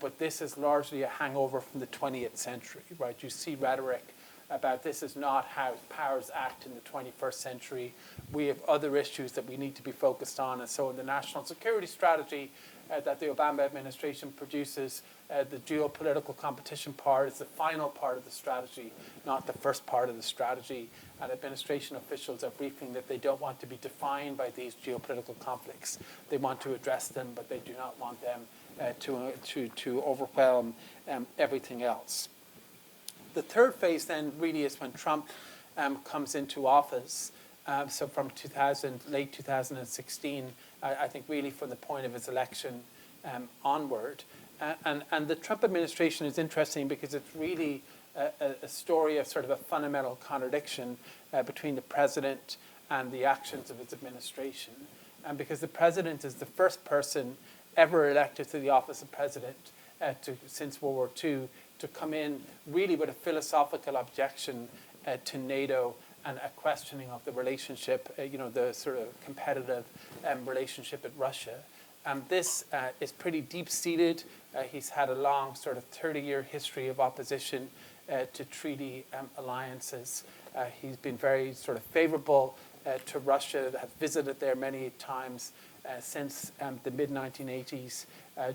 But this is largely a hangover from the 20th century, right? You see rhetoric about this is not how powers act in the 21st century. We have other issues that we need to be focused on. And so in the national security strategy that the Obama administration produces, the geopolitical competition part is the final part of the strategy, not the first part of the strategy. And administration officials are briefing that they don't want to be defined by these geopolitical conflicts. They want to address them, but they do not want them to overwhelm everything else. The third phase then really is when Trump comes into office. So from late 2016, I think really from the point of his election onward. And the Trump administration is interesting because it's really a story of sort of a fundamental contradiction between the president and the actions of his administration. And because the president is the first person ever elected to the office of president since World War II to come in really with a philosophical objection to NATO and a questioning of the relationship, the sort of competitive relationship with Russia. And this is pretty deep-seated. He's had a long sort of 30-year history of opposition to treaty alliances. He's been very sort of favorable to Russia, has visited there many times since the mid-1980s.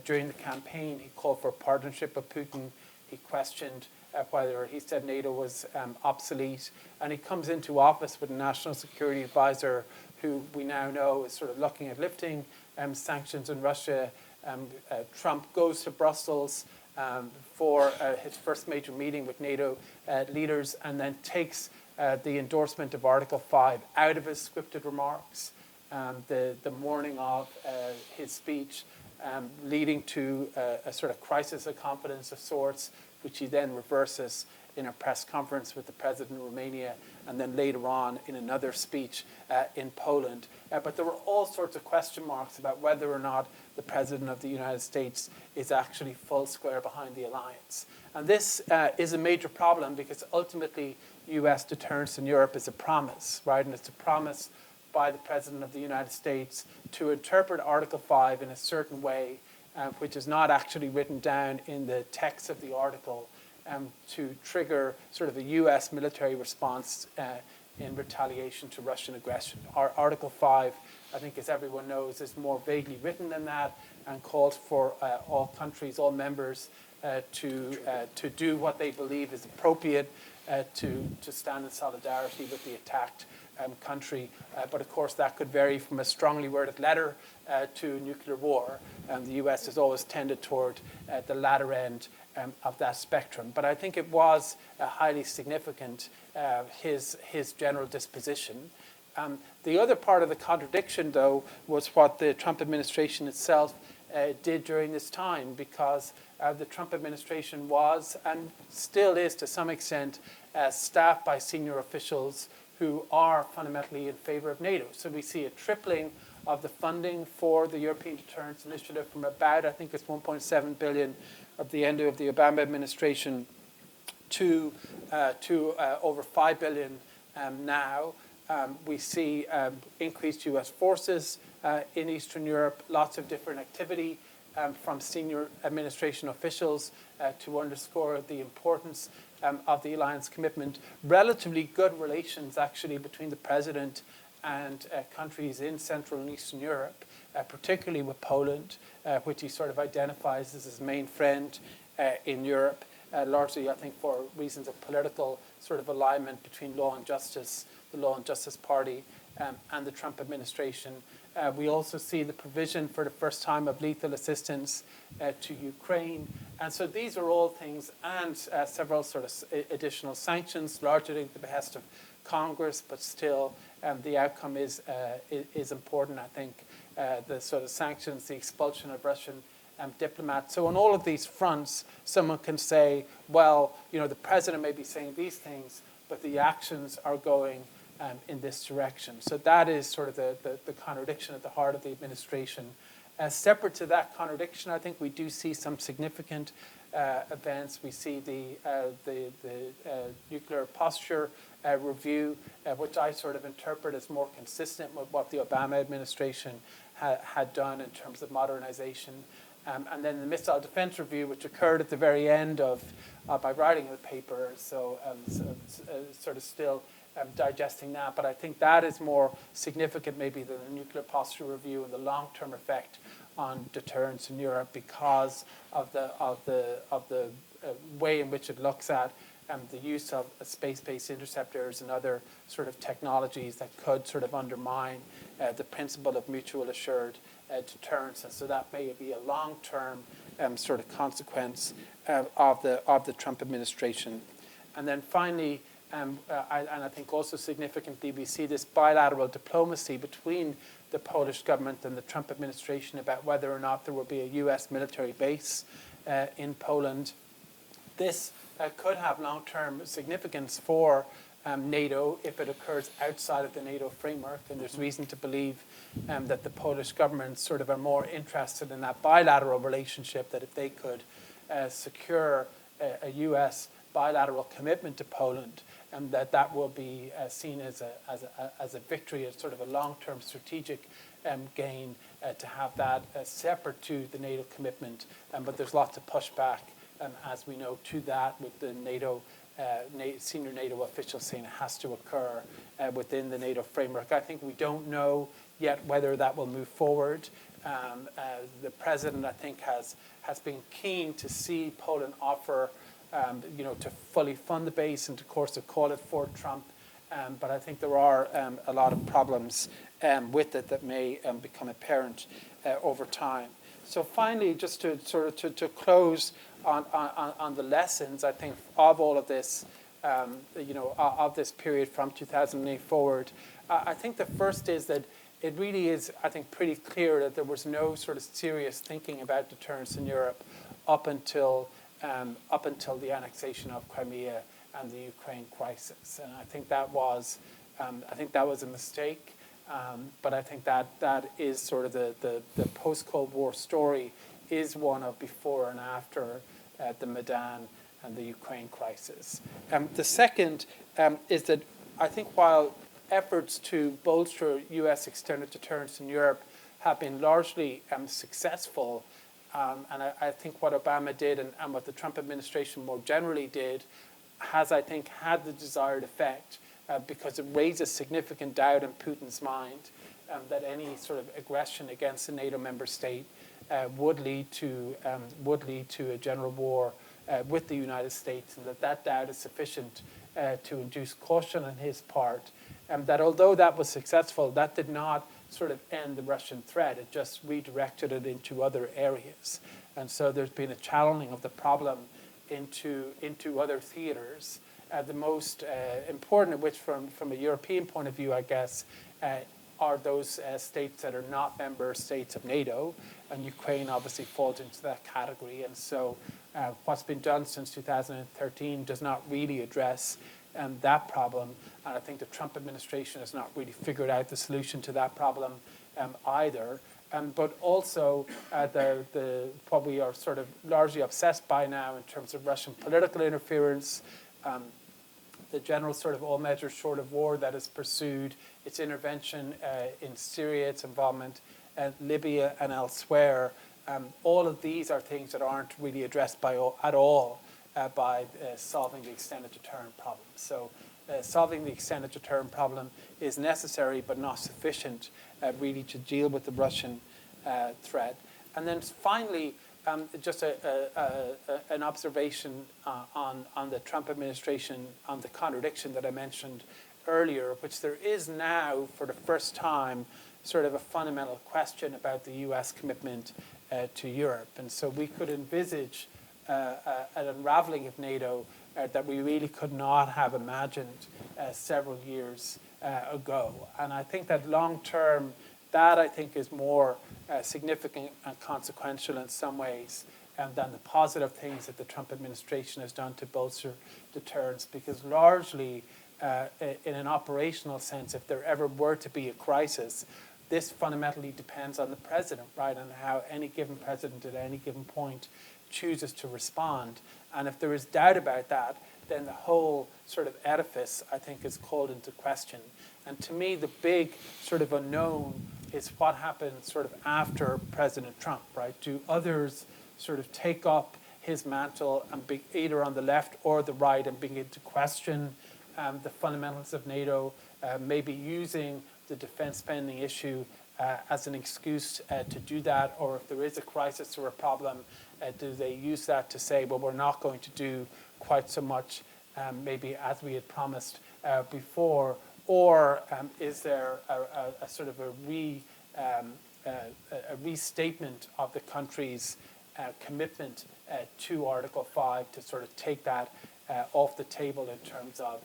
During the campaign, he called for a partnership with Putin. He questioned whether he said NATO was obsolete. And he comes into office with a national security advisor who we now know is sort of looking at lifting sanctions on Russia. Trump goes to Brussels for his first major meeting with NATO leaders and then takes the endorsement of Article 5 out of his scripted remarks the morning of his speech, leading to a sort of crisis of confidence of sorts, which he then reverses in a press conference with the president of Romania, and then later on in another speech in Poland. But there were all sorts of question marks about whether or not the president of the United States is actually full square behind the alliance. And this is a major problem because ultimately U.S. deterrence in Europe is a promise, right? And it's a promise by the president of the United States to interpret Article 5 in a certain way, which is not actually written down in the text of the article, to trigger sort of a U.S. military response in retaliation to Russian aggression. Our Article 5, I think as everyone knows, is more vaguely written than that and calls for all countries, all members, to do what they believe is appropriate to stand in solidarity with the attacked country. But of course that could vary from a strongly worded letter to nuclear war. The US has always tended toward the latter end of that spectrum. But I think it was highly significant, his general disposition. The other part of the contradiction, though, was what the Trump administration itself did during this time, because the Trump administration was, and still is to some extent, staffed by senior officials who are fundamentally in favor of NATO. So we see a tripling of the funding for the European Deterrence Initiative from about, I think it's 1.7 billion at the end of the Obama administration to over 5 billion now. We see increased US forces in Eastern Europe, lots of different activity from senior administration officials to underscore the importance of the alliance commitment. Relatively good relations, actually, between the president and countries in Central and Eastern Europe, particularly with Poland, which he sort of identifies as his main friend in Europe, largely, I think, for reasons of political sort of alignment between law and justice, the Law and Justice Party, and the Trump administration. We also see the provision for the first time of lethal assistance to Ukraine. And so these are all things, and several sort of additional sanctions, largely at the behest of Congress, but still the outcome is important, I think. The sort of sanctions, the expulsion of Russian diplomats. So on all of these fronts, someone can say, well, you know, the president may be saying these things, but the actions are going in this direction. So that is sort of the contradiction at the heart of the administration. Separate to that contradiction, I think we do see some significant events. We see the nuclear posture review, which I sort of interpret as more consistent with what the Obama administration had done in terms of modernization. And then the missile defense review, which occurred at the very end of my writing of the paper. So sort of still digesting that, but I think that is more significant maybe than the nuclear posture review and the long-term effect on deterrence in Europe because of the way in which it looks at the use of space-based interceptors and other sort of technologies that could sort of undermine the principle of mutual assured deterrence, and so that may be a long-term sort of consequence of the Trump administration. And then finally, and I think also significantly, we see this bilateral diplomacy between the Polish government and the Trump administration about whether or not there will be a U.S. military base in Poland. This could have long-term significance for NATO if it occurs outside of the NATO framework, and there's reason to believe that the Polish government sort of are more interested in that bilateral relationship, that if they could secure a U.S. bilateral commitment to Poland, and that will be seen as a victory, as sort of a long-term strategic gain to have that separate to the NATO commitment. But there's lots of pushback, as we know, to that with the NATO senior NATO officials saying it has to occur within the NATO framework. I think we don't know yet whether that will move forward. The president, I think, has been keen to see Poland offer to fully fund the base and, of course, to call it Fort Trump. But I think there are a lot of problems with it that may become apparent over time. So finally, just to sort of to close on the lessons, I think, of all of this, of this period from 2008 forward, I think the first is that it really is, I think, pretty clear that there was no sort of serious thinking about deterrence in Europe up until the annexation of Crimea and the Ukraine crisis. And I think that was a mistake. But I think that is sort of the post-Cold War story is one of before and after the Maidan and the Ukraine crisis. The second is that I think while efforts to bolster U.S. external deterrence in Europe have been largely successful, and I think what Obama did and what the Trump administration more generally did has, I think, had the desired effect because it raises significant doubt in Putin's mind that any sort of aggression against a NATO member state would lead to a general war with the United States, and that doubt is sufficient to induce caution on his part. That although that was successful, that did not sort of end the Russian threat. It just redirected it into other areas. And so there's been a channeling of the problem into other theaters. The most important of which, from a European point of view, I guess, are those states that are not member states of NATO, and Ukraine obviously falls into that category. And so what's been done since 2013 does not really address that problem. And I think the Trump administration has not really figured out the solution to that problem either. But also what we are sort of largely obsessed by now in terms of Russian political interference, the general sort of all measures short of war that is pursued, its intervention in Syria, its involvement in Libya and elsewhere. All of these are things that aren't really addressed at all by solving the extended deterrent problem. So solving the extended deterrent problem is necessary but not sufficient really to deal with the Russian threat. And then finally, just an observation on the Trump administration, on the contradiction that I mentioned earlier, which there is now, for the first time, sort of a fundamental question about the U.S. commitment to Europe. And so we could envisage an unraveling of NATO that we really could not have imagined several years ago. And I think that long term, that I think is more significant and consequential in some ways than the positive things that the Trump administration has done to bolster deterrence, because largely in an operational sense, if there ever were to be a crisis, this fundamentally depends on the president, right, and how any given president at any given point chooses to respond. And if there is doubt about that, then the whole sort of edifice, I think, is called into question. And to me, the big sort of unknown is what happens sort of after President Trump, right? Do others sort of take up his mantle and be either on the left or the right and begin to question the fundamentals of NATO, maybe using the defense spending issue as an excuse to do that, or if there is a crisis or a problem, do they use that to say, well, we're not going to do quite so much maybe as we had promised before, or is there a sort of a restatement of the country's commitment to Article 5 to sort of take that off the table in terms of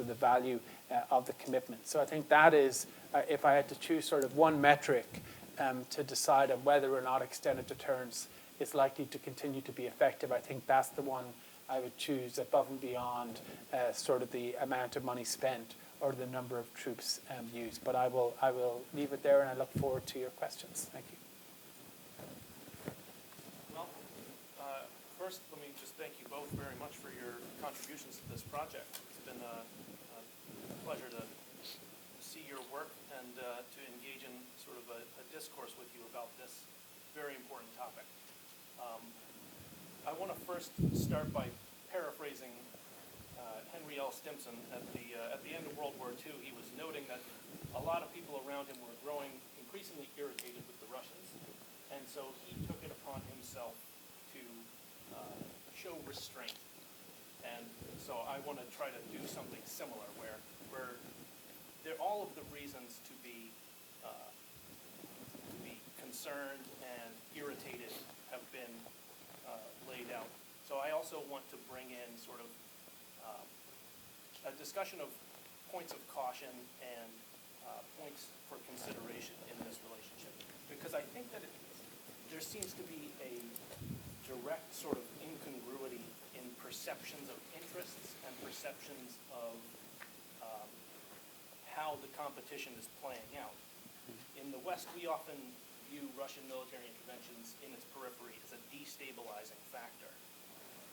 the value of the commitment. So I think that is, if I had to choose sort of one metric to decide on whether or not extended deterrence is likely to continue to be effective, I think that's the one I would choose above and beyond sort of the amount of money spent or the number of troops used. But I will leave it there, and I look forward to your questions. Thank you. Well, first, let me just thank you both very much for your contributions to this project. It's been a pleasure to see your work and to engage in sort of a discourse with you about this very important topic. I want to first start by paraphrasing Henry L Stimson at the end of World War II. He was noting that a lot of people around him were growing increasingly irritated with the Russians, and so he took it upon himself to show restraint. And so I want to try to do something similar, where there all of the reasons to be concerned and irritated have been laid out. So I also want to bring in sort of a discussion of points of caution and points for consideration in this relationship, because I think that there seems to be a direct sort of incongruity in perceptions of interests and perceptions of how the competition is playing out. In the West, we often view Russian military interventions in its periphery as a destabilizing factor.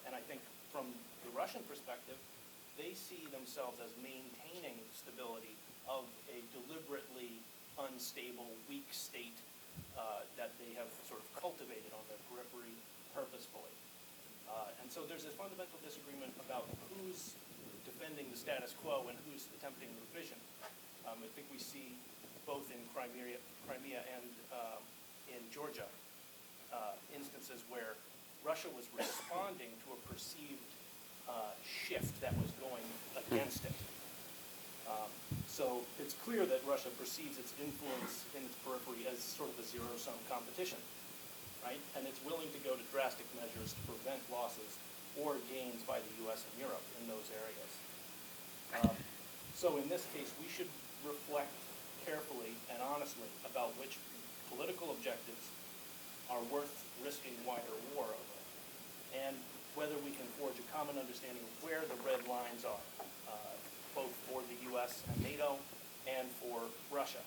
And I think from the Russian perspective, they see themselves as maintaining stability of a deliberately unstable, weak state that they have sort of cultivated on their periphery purposefully. And so there's a fundamental disagreement about who's defending the status quo and who's attempting revision. I think we see both in Crimea and in Georgia instances where Russia was responding to a perceived shift that was going against it. So it's clear that Russia perceives its influence in its periphery as sort of a zero-sum competition, right? And it's willing to go to drastic measures to prevent losses or gains by the US and Europe in those areas. So in this case, we should reflect carefully and honestly about which political objectives are worth risking wider war over, and whether we can forge a common understanding of where the red lines are, both for the US and NATO and for Russia.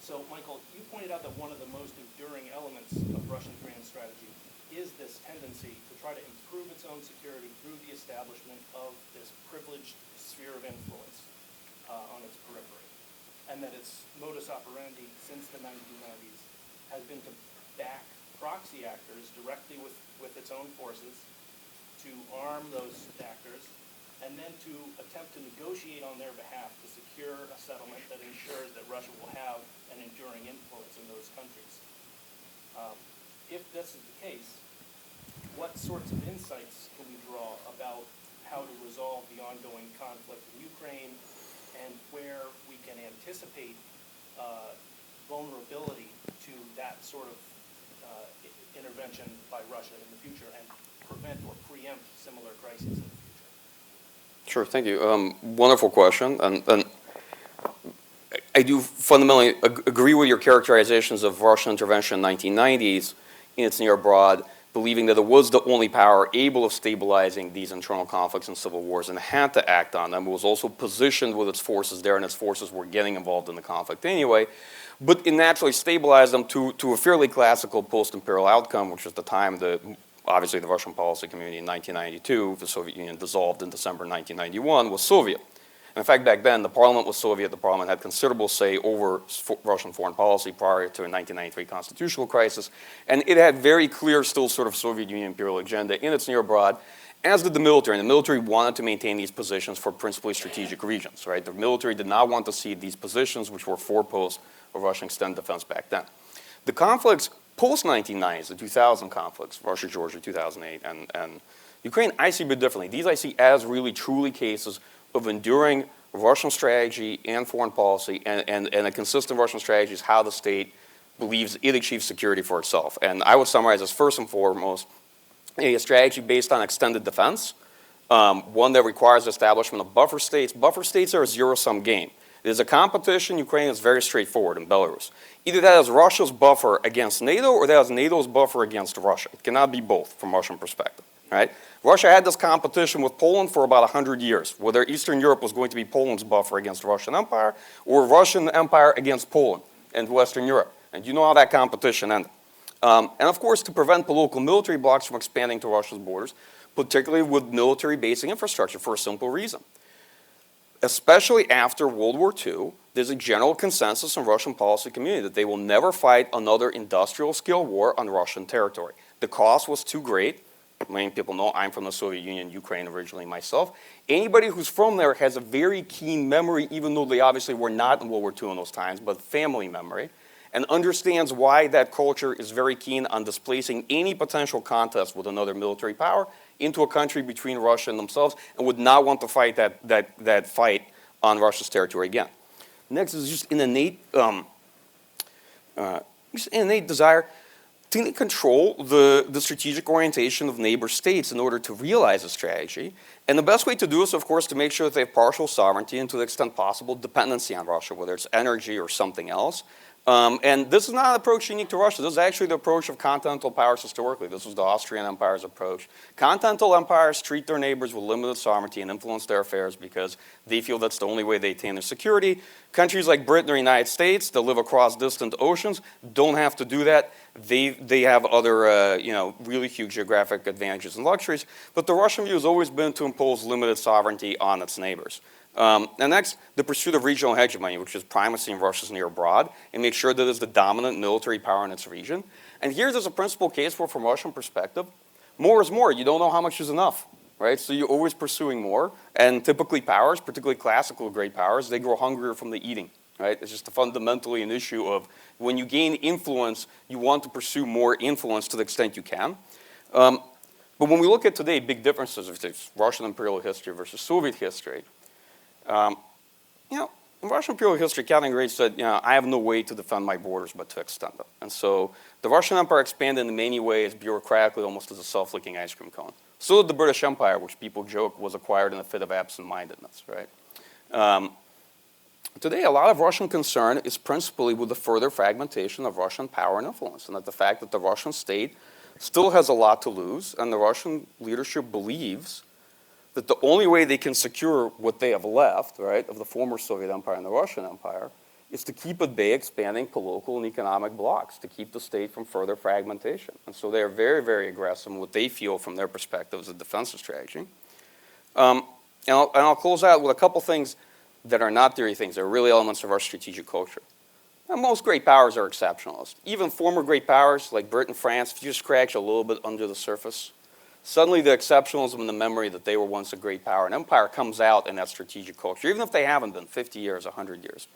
So, Michael, you pointed out that one of the most enduring elements of Russian grand strategy is this tendency to try to improve its own security through the establishment of this privileged sphere of influence on its periphery. And that its modus operandi since the 1990s has been to back proxy actors directly with its own forces, to arm those actors, and then to attempt to negotiate on their behalf to secure a settlement that ensures that Russia will have an enduring influence in those countries. If this is the case, what sorts of insights can we draw about how to resolve the ongoing conflict in Ukraine, and where we can anticipate vulnerability to that sort of intervention by Russia in the future and prevent or preempt similar crises in the future? Sure, thank you. Wonderful question, and I do fundamentally agree with your characterizations of Russian intervention in the 1990s in its near abroad, believing that it was the only power able of stabilizing these internal conflicts and civil wars and had to act on them. It was also positioned with its forces there, and its forces were getting involved in the conflict anyway. But it naturally stabilized them to a fairly classical post-imperial outcome, which was the time that obviously the Russian policy community in 1992, the Soviet Union dissolved in December 1991, was Soviet. And in fact, back then, the parliament was Soviet. The parliament had considerable say over Russian foreign policy prior to a 1993 constitutional crisis. And it had very clear, still sort of Soviet Union imperial agenda in its near abroad, as did the military. And the military wanted to maintain these positions for principally strategic regions, right? The military did not want to cede these positions, which were foreposts of Russian extended defense back then. The conflicts post-1990s, the 2000 conflicts, Russia, Georgia, 2008, and Ukraine, I see a bit differently. These I see as really, truly cases of enduring Russian strategy and foreign policy, and a consistent Russian strategy is how the state believes it achieves security for itself. And I would summarize as first and foremost a strategy based on extended defense, one that requires the establishment of buffer states. Buffer states are a zero-sum game. There's a competition. Ukraine is very straightforward in Belarus. Either that is Russia's buffer against NATO, or that is NATO's buffer against Russia. It cannot be both from Russian perspective, right? Russia had this competition with Poland for about 100 years, whether Eastern Europe was going to be Poland's buffer against the Russian Empire, or Russian Empire against Poland and Western Europe. And you know how that competition ended. And of course, to prevent the local military blocs from expanding to Russia's borders, particularly with military basing infrastructure, for a simple reason. Especially after World War II, there's a general consensus in Russian policy community that they will never fight another industrial scale war on Russian territory. The cost was too great. Many people know I'm from the Soviet Union, Ukraine originally myself. Anybody who's from there has a very keen memory, even though they obviously were not in World War II in those times, but family memory, and understands why that culture is very keen on displacing any potential contest with another military power into a country between Russia and themselves, and would not want to fight that fight on Russia's territory again. Next is just an innate desire to control the strategic orientation of neighbor states in order to realize a strategy. And the best way to do this, of course, to make sure that they have partial sovereignty and to the extent possible dependency on Russia, whether it's energy or something else, And this is not an approach unique to Russia. This is actually the approach of continental powers historically. This was the Austrian Empire's approach. Continental empires treat their neighbors with limited sovereignty and influence their affairs because they feel that's the only way they attain their security. Countries like Britain or the United States that live across distant oceans don't have to do that. They have other really huge geographic advantages and luxuries. But the Russian view has always been to impose limited sovereignty on its neighbors. And next, the pursuit of regional hegemony, which is primacy in Russia's near abroad, and make sure that it's the dominant military power in its region. And here there's a principal case for, from Russian perspective, more is more. You don't know how much is enough, right? So you're always pursuing more. And typically powers, particularly classical great powers, they grow hungrier from the eating, right? It's just fundamentally an issue of when you gain influence, you want to pursue more influence to the extent you can. But when we look at today, big differences of Russian imperial history versus Soviet history, in Russian imperial history, Captain Great said, I have no way to defend my borders but to extend them. And so the Russian Empire expanded in many ways bureaucratically, almost as a self-licking ice cream cone. So did the British Empire, which people joke was acquired in a fit of absent-mindedness, right? Today, a lot of Russian concern is principally with the further fragmentation of Russian power and influence, and that the fact that the Russian state still has a lot to lose, and the Russian leadership believes that the only way they can secure what they have left, right, of the former Soviet Empire and the Russian Empire, is to keep at bay expanding political and economic blocks, to keep the state from further fragmentation. And so they are very, very aggressive in what they feel from their perspective as a defensive strategy. And I'll close out with a couple things that are not theory things, they're really elements of our strategic culture. And most great powers are exceptionalist. Even former great powers like Britain and France, if you just scratch a little bit under the surface, suddenly the exceptionalism and the memory that they were once a great power and empire comes out in that strategic culture, even if they haven't been 50 years, 100 years.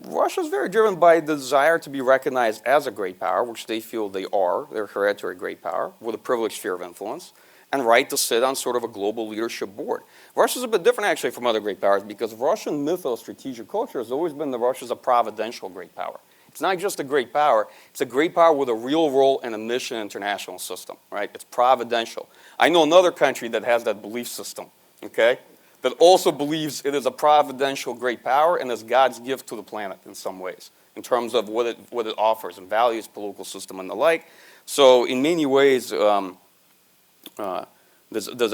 Russia is very driven by the desire to be recognized as a great power, which they feel they are, their hereditary great power, with a privileged sphere of influence, and right to sit on sort of a global leadership board. Russia's a bit different actually from other great powers because Russian mythos, strategic culture, has always been that Russia's a providential great power. It's not just a great power, it's a great power with a real role and a mission in international system, right? It's providential. I know another country that has that belief system, okay? That also believes it is a providential great power and is God's gift to the planet in some ways, in terms of what it offers and values, political system and the like. So in many ways, there's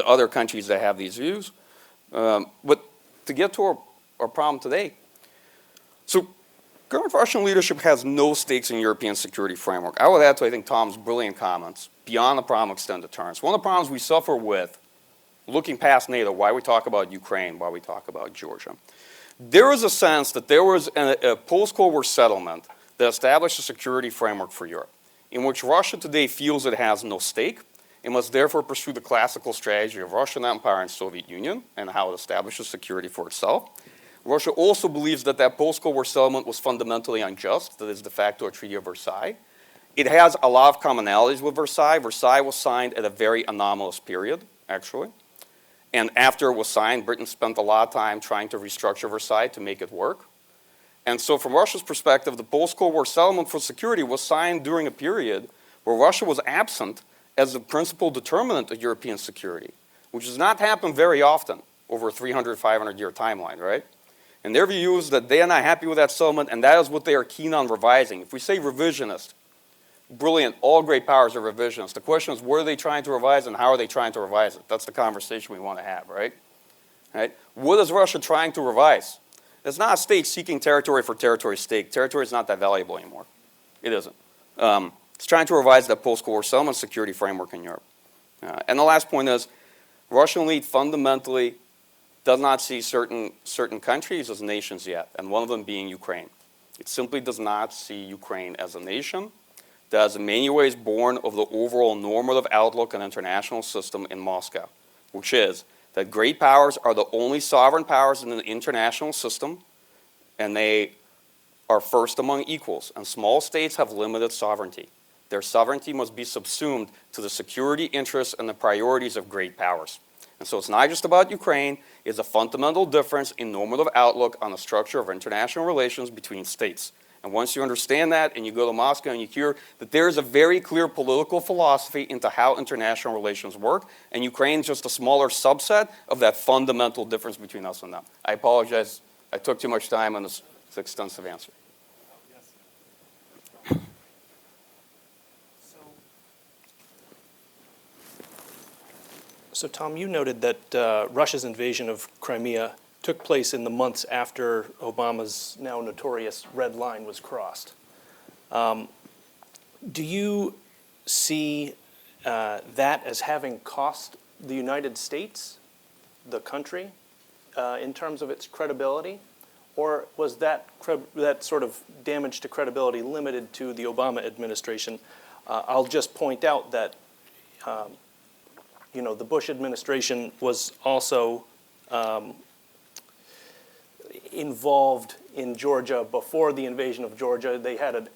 other countries that have these views. But to get to our problem today, so current Russian leadership has no stakes in European security framework. I would add to, I think, Tom's brilliant comments, beyond the problem of extended deterrence. One of the problems we suffer with, looking past NATO, why we talk about Ukraine, why we talk about Georgia, there is a sense that there was a post-Cold War settlement that established a security framework for Europe, in which Russia today feels it has no stake, and must therefore pursue the classical strategy of Russian Empire and Soviet Union, and how it establishes security for itself. Russia also believes that that post-Cold War settlement was fundamentally unjust, that is de facto a Treaty of Versailles. It has a lot of commonalities with Versailles. Versailles was signed at a very anomalous period, actually. And after it was signed, Britain spent a lot of time trying to restructure Versailles to make it work. And so from Russia's perspective, the post-Cold War settlement for security was signed during a period where Russia was absent as the principal determinant of European security, which does not happen very often over a 300, 500-year timeline, right? And their view is that they are not happy with that settlement, and that is what they are keen on revising. If we say revisionist, brilliant, all great powers are revisionist. The question is, what are they trying to revise and how are they trying to revise it? That's the conversation we want to have, right? What is Russia trying to revise? It's not a state seeking territory for territory's sake. Territory is not that valuable anymore. It isn't. It's trying to revise that post-Cold War settlement security framework in Europe. And the last point is, Russian elite fundamentally does not see certain countries as nations yet, and one of them being Ukraine. It simply does not see Ukraine as a nation that is in many ways born of the overall normative outlook on international system in Moscow, which is that great powers are the only sovereign powers in the international system, and they are first among equals, and small states have limited sovereignty. Their sovereignty must be subsumed to the security interests and the priorities of great powers. And so it's not just about Ukraine, it's a fundamental difference in normative outlook on the structure of international relations between states. And once you understand that and you go to Moscow and you hear that there is a very clear political philosophy into how international relations work, and Ukraine is just a smaller subset of that fundamental difference between us and them. I apologize, I took too much time on this It's an extensive answer. Oh, yes. So Tom, you noted that Russia's invasion of Crimea took place in the months after Obama's now notorious red line was crossed. Do you see that as having cost the United States, the country, in terms of its credibility? Or was that sort of damage to credibility limited to the Obama administration? I'll just point out that the Bush administration was also involved in Georgia before the invasion of Georgia. They had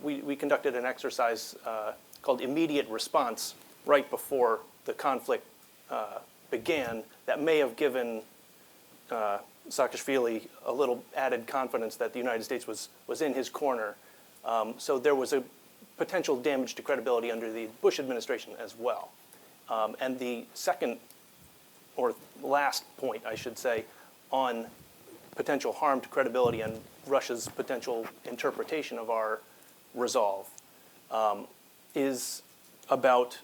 we conducted an exercise called Immediate Response right before the conflict began that may have given Saakashvili a little added confidence that the United States was in his corner. So there was a potential damage to credibility under the Bush administration as well. And the second, or last point, I should say, on potential harm to credibility and Russia's potential interpretation of our resolve is about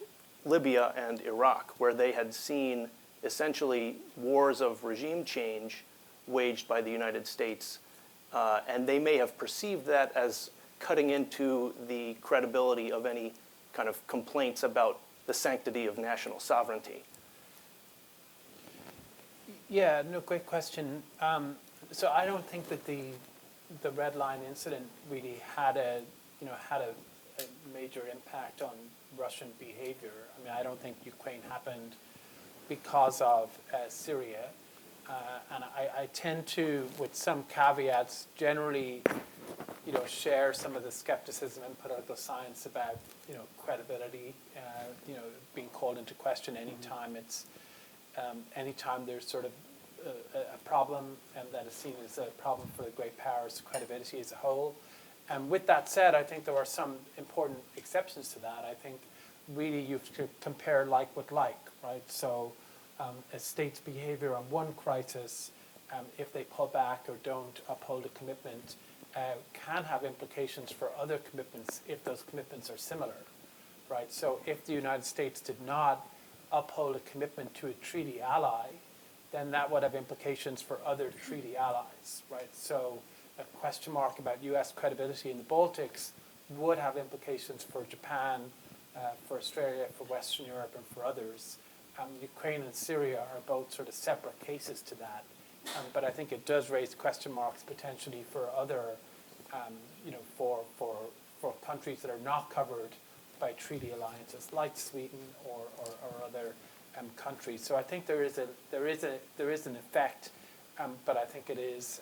Libya and Iraq, where they had seen essentially wars of regime change waged by the United States, and they may have perceived that as cutting into the credibility of any kind of complaints about the sanctity of national sovereignty. Yeah, no, great question. So I don't think that the red line incident really had a major impact on Russian behavior. I mean, I don't think Ukraine happened because of Syria, and I tend to, with some caveats, generally, share some of the skepticism and political science about credibility, being called into question anytime anytime there's sort of a problem, and that is seen as a problem for the great powers' credibility as a whole. And with that said, I think there are some important exceptions to that. I think really you have to compare like with like, right? So a state's behavior on one crisis, if they pull back or don't uphold a commitment, can have implications for other commitments if those commitments are similar, right? So if the United States did not uphold a commitment to a treaty ally, then that would have implications for other treaty allies, right? So a question mark about U.S. credibility in the Baltics would have implications for Japan, for Australia, for Western Europe, and for others. Ukraine and Syria are both sort of separate cases to that. But I think it does raise question marks potentially for other, for countries that are not covered by treaty alliances, like Sweden or other countries. So I think there is an effect, but I think it is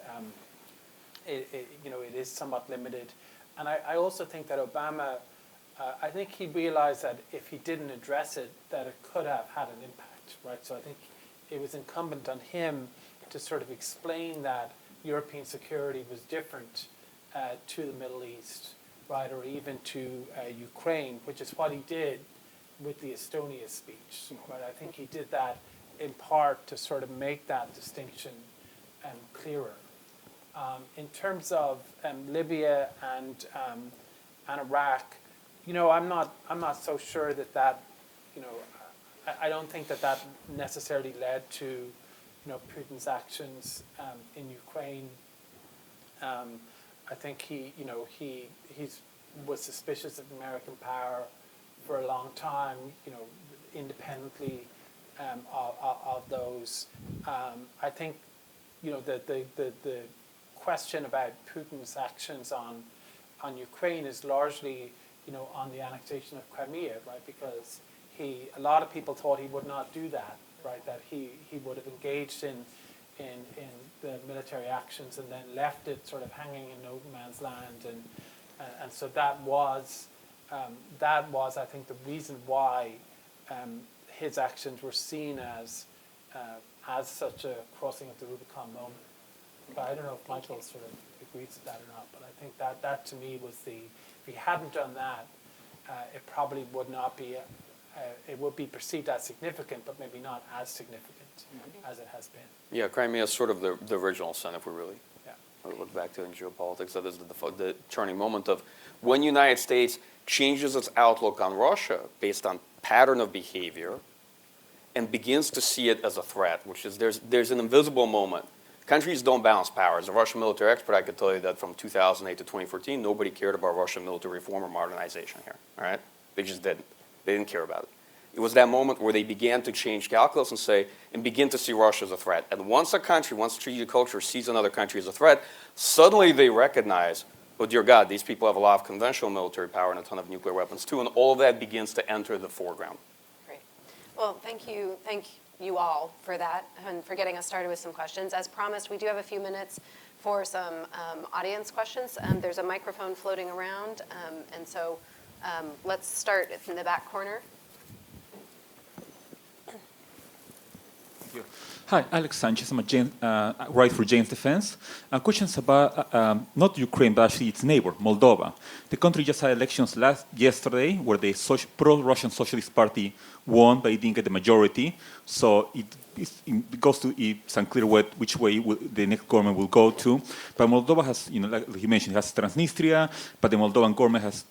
it is somewhat limited. And I also think that Obama, I think he realized that if he didn't address it, that it could have had an impact, right? So I think it was incumbent on him to sort of explain that European security was different to the Middle East, right, or even to Ukraine, which is what he did with the Estonia speech, right? I think he did that in part to sort of make that distinction clearer. In terms of Libya and Iraq, I'm not so sure that I don't think that necessarily led to Putin's actions in Ukraine. I think he was suspicious of American power for a long time, independently of those. I think the question about Putin's actions on Ukraine is largely on the annexation of Crimea, right? Because a lot of people thought he would not do that, right? That he would have engaged in the military actions and then left it sort of hanging in no man's land, and so that was I think the reason why his actions were seen as such a crossing of the Rubicon moment. But I don't know if Michael sort of agrees with that or not. But I think that to me was if he hadn't done that, it probably would not be. It would be perceived as significant, but maybe not as significant as it has been. Yeah, Crimea is sort of the original sin, if we really I look back to in geopolitics, that is the turning moment of when the United States changes its outlook on Russia based on pattern of behavior and begins to see it as a threat, which is there's an invisible moment. Countries don't balance power. As a Russian military expert, I could tell you that from 2008 to 2014, nobody cared about Russian military reform or modernization here, all right? They just didn't. They didn't care about it. It was that moment where they began to change calculus and begin to see Russia as a threat. And once a country, once strategic culture sees another country as a threat, suddenly they recognize, oh dear God, these people have a lot of conventional military power and a ton of nuclear weapons too, and all of that begins to enter the foreground. Great. Well, thank you all for that and for getting us started with some questions. As promised, we do have a few minutes for some audience questions. There's a microphone floating around, and so let's start in the back corner. Hi, Alex Sanchez. I'm a write for Jane's Defense. Questions about not Ukraine, but actually its neighbor, Moldova. The country just had elections yesterday where the pro-Russian Socialist Party won, but it didn't get the majority. So it's unclear which way the next government will go to. But Moldova has, like you mentioned, it has Transnistria, but the Moldovan government has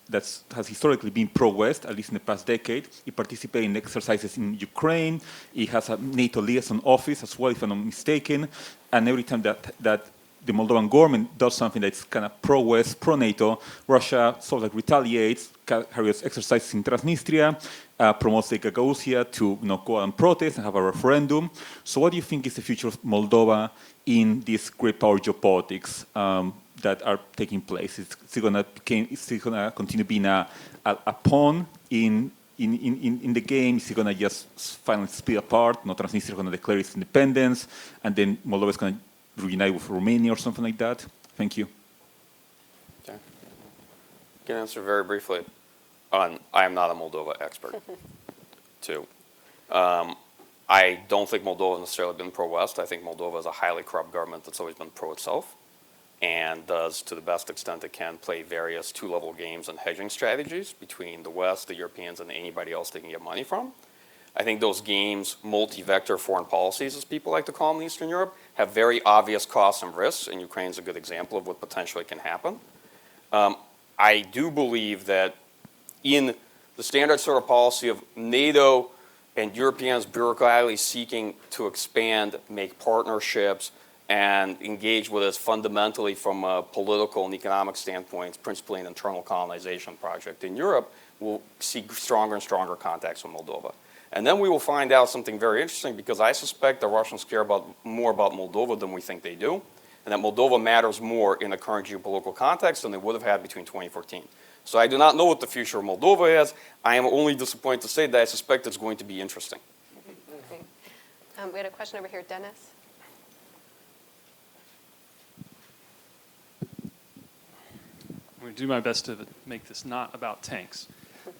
historically been pro-West, at least in the past decade. It participated in exercises in Ukraine. It has a NATO liaison office as well, if I'm not mistaken. And every time that the Moldovan government does something that's kind of pro-West, pro-NATO, Russia sort of retaliates, carries exercises in Transnistria, promotes the Gagauzia to go out and protest and have a referendum. So what do you think is the future of Moldova in these great power geopolitics that are taking place? Is it going to continue being a pawn in the game? Is it going to just finally split apart? Transnistria is going to declare its independence, and then Moldova is going to reunite with Romania or something like that? Thank you. Okay. I can answer very briefly. I am not a Moldova expert, too. I don't think Moldova has necessarily been pro-West. I think Moldova is a highly corrupt government that's always been pro-itself and does, to the best extent it can, play various two-level games and hedging strategies between the West, the Europeans, and anybody else they can get money from. I think those games, multi-vector foreign policies, as people like to call them in Eastern Europe, have very obvious costs and risks, and Ukraine's a good example of what potentially can happen. I do believe that in the standard sort of policy of NATO and Europeans bureaucratically seeking to expand, make partnerships, and engage with us fundamentally from a political and economic standpoint, principally an internal colonization project in Europe, we'll see stronger and stronger contacts with Moldova. And then we will find out something very interesting, because I suspect the Russians care more about Moldova than we think they do, and that Moldova matters more in the current geopolitical context than they would have had between 2014. So I do not know what the future of Moldova is. I am only disappointed to say that I suspect it's going to be interesting. Okay. We had a question over here, Dennis. I'm going to do my best to make this not about tanks.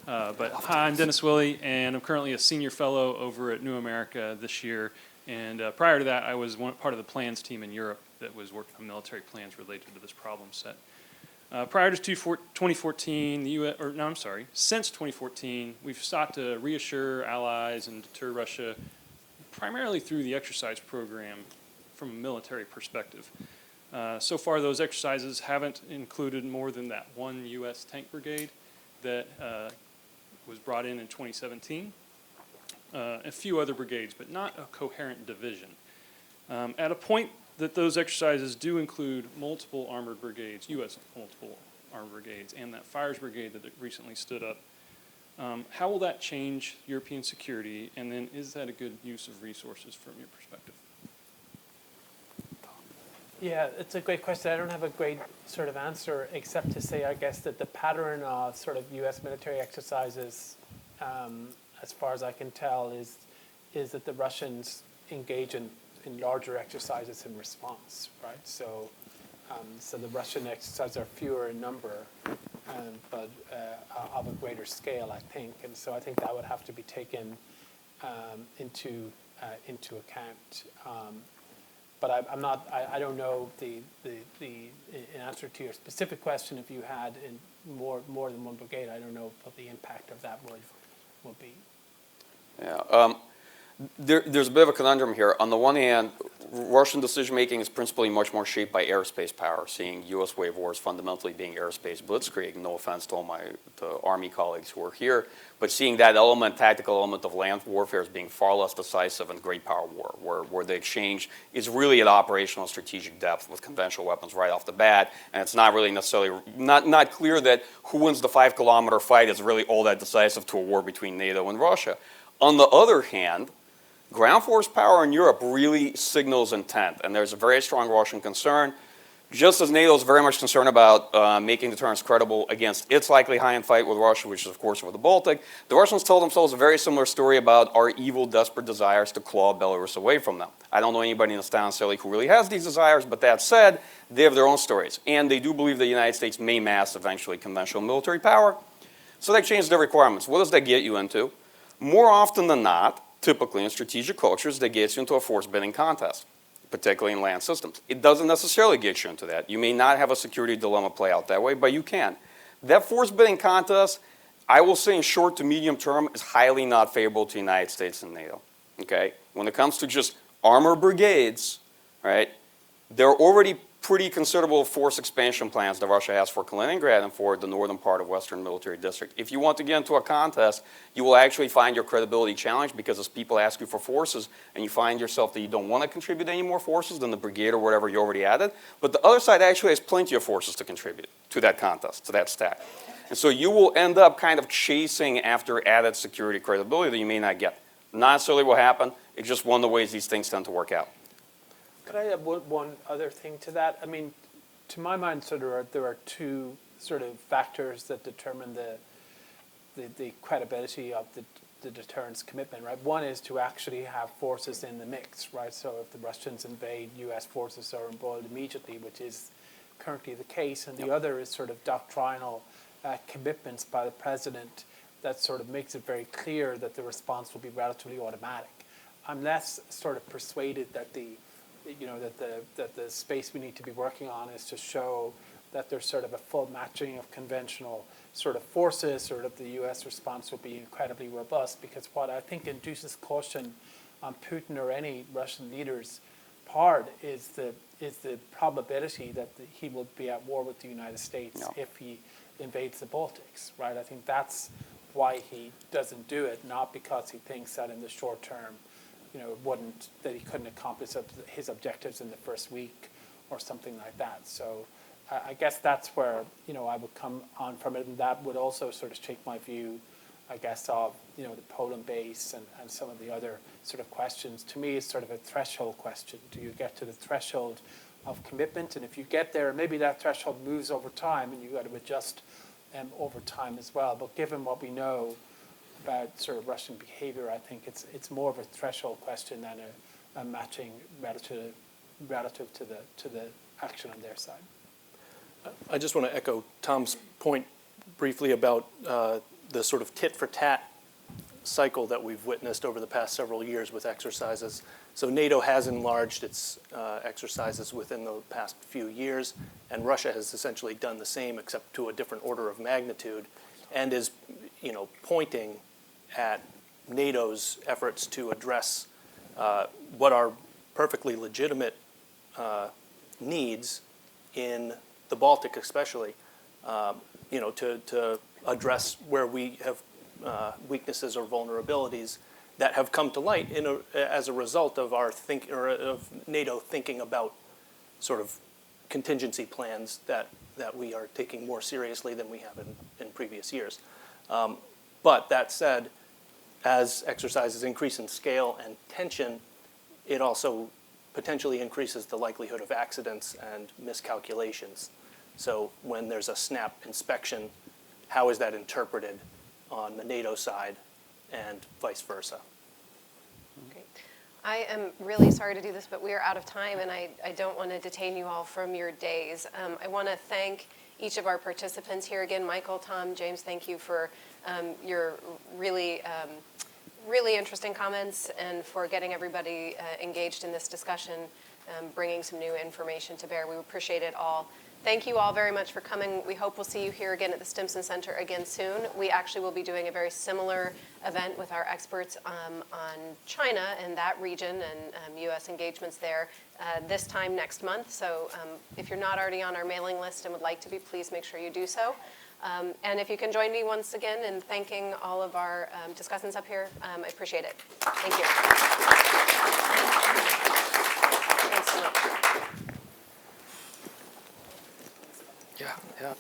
But hi, I'm Dennis Willey, and I'm currently a senior fellow over at New America this year. And prior to that, I was part of the plans team in Europe that was working on military plans related to this problem set. Prior to 2014, since 2014, we've sought to reassure allies and deter Russia primarily through the exercise program from a military perspective. So far, those exercises haven't included more than that one U.S. tank brigade that was brought in 2017. A few other brigades, but not a coherent division. At a point that those exercises do include multiple armored brigades, U.S. multiple armored brigades, and that fires brigade that recently stood up, how will that change European security, and then is that a good use of resources from your perspective? Yeah, it's a great question. I don't have a great sort of answer, except to say, I guess, that the pattern of sort of U.S. military exercises, as far as I can tell, is that the Russians engage in larger exercises in response, right? So the Russian exercises are fewer in number, but of a greater scale, I think. And so I think that would have to be taken into account. But I don't know the answer to your specific question. If you had more than one brigade, I don't know what the impact of that would be. Yeah. There's a bit of a conundrum here. On the one hand, Russian decision-making is principally much more shaped by airspace power, seeing U.S. wave wars fundamentally being airspace blitzkrieg. No offense to all the Army colleagues who are here, but seeing that element, tactical element of land warfare as being far less decisive in great power war, where the exchange is really at operational strategic depth with conventional weapons right off the bat, and it's not really necessarily, not clear that who wins the 5-kilometer fight is really all that decisive to a war between NATO and Russia. On the other hand, ground force power in Europe really signals intent, and there's a very strong Russian concern. Just as NATO is very much concerned about making deterrence credible against its likely high-end fight with Russia, which is, of course, over the Baltic, the Russians told themselves a very similar story about our evil, desperate desires to claw Belarus away from them. I don't know anybody in this town necessarily who really has these desires, but that said, they have their own stories. And they do believe the United States may mass eventually conventional military power. So that changed their requirements. What does that get you into? More often than not, typically in strategic cultures, that gets you into a force bidding contest, particularly in land systems. It doesn't necessarily get you into that. You may not have a security dilemma play out that way, but you can. That force bidding contest, I will say in short to medium term, is highly not favorable to the United States and NATO. Okay? When it comes to just armor brigades, right, there are already pretty considerable force expansion plans that Russia has for Kaliningrad and for the northern part of Western Military District. If you want to get into a contest, you will actually find your credibility challenged because as people ask you for forces and you find yourself that you don't want to contribute any more forces than the brigade or whatever you already added, but the other side actually has plenty of forces to contribute to that contest, to that stack. And so you will end up kind of chasing after added security credibility that you may not get. Not necessarily what happened, it's just one of the ways these things tend to work out. Could I add one other thing to that? I mean, to my mind, so there are two sort of factors that determine the credibility of the deterrence commitment, right? One is to actually have forces in the mix, right? So if the Russians invade, U.S. forces are involved immediately, which is currently the case. And the other is sort of doctrinal commitments by the president that sort of makes it very clear that the response will be relatively automatic. I'm less sort of persuaded that the space we need to be working on is to show that there's sort of a full matching of conventional sort of forces, or that the U.S. response will be incredibly robust, because what I think induces caution on Putin or any Russian leader's part is the probability that he will be at war with the United States if he invades the Baltics, right? I think that's why he doesn't do it, not because he thinks that in the short term, that he couldn't accomplish his objectives in the first week or something like that. So I guess that's where, I would come on from it, and that would also sort of shape my view, I guess, of, the Poland base and some of the other sort of questions. To me, it's sort of a threshold question. Do you get to the threshold of commitment? And if you get there, maybe that threshold moves over time, and you've got to adjust over time as well. But given what we know about sort of Russian behavior, I think it's more of a threshold question than a matching relative to the action on their side. I just want to echo Tom's point briefly about the sort of tit-for-tat cycle that we've witnessed over the past several years with exercises. So NATO has enlarged its exercises within the past few years, and Russia has essentially done the same, except to a different order of magnitude, and is, pointing at NATO's efforts to address what are perfectly legitimate needs in the Baltic, especially, to address where we have weaknesses or vulnerabilities that have come to light as a result of of NATO thinking about sort of contingency plans that we are taking more seriously than we have in previous years. But that said, as exercises increase in scale and tension, it also potentially increases the likelihood of accidents and miscalculations. So when there's a snap inspection, how is that interpreted on the NATO side and vice versa? Okay. I am really sorry to do this, but we are out of time, and I don't want to detain you all from your days. I want to thank each of our participants here again. Michael, Tom, James, thank you for your really interesting comments and for getting everybody engaged in this discussion. bringing some new information to bear. We appreciate it all. Thank you all very much for coming. We hope we'll see you here again at the Stimson Center again soon. We actually will be doing a very similar event with our experts on China and that region and US engagements there this time next month. So if you're not already on our mailing list and would like to be, please make sure you do so. And if you can join me once again in thanking all of our discussants up here, I appreciate it. Thank you. Thanks so much. Yeah, yeah.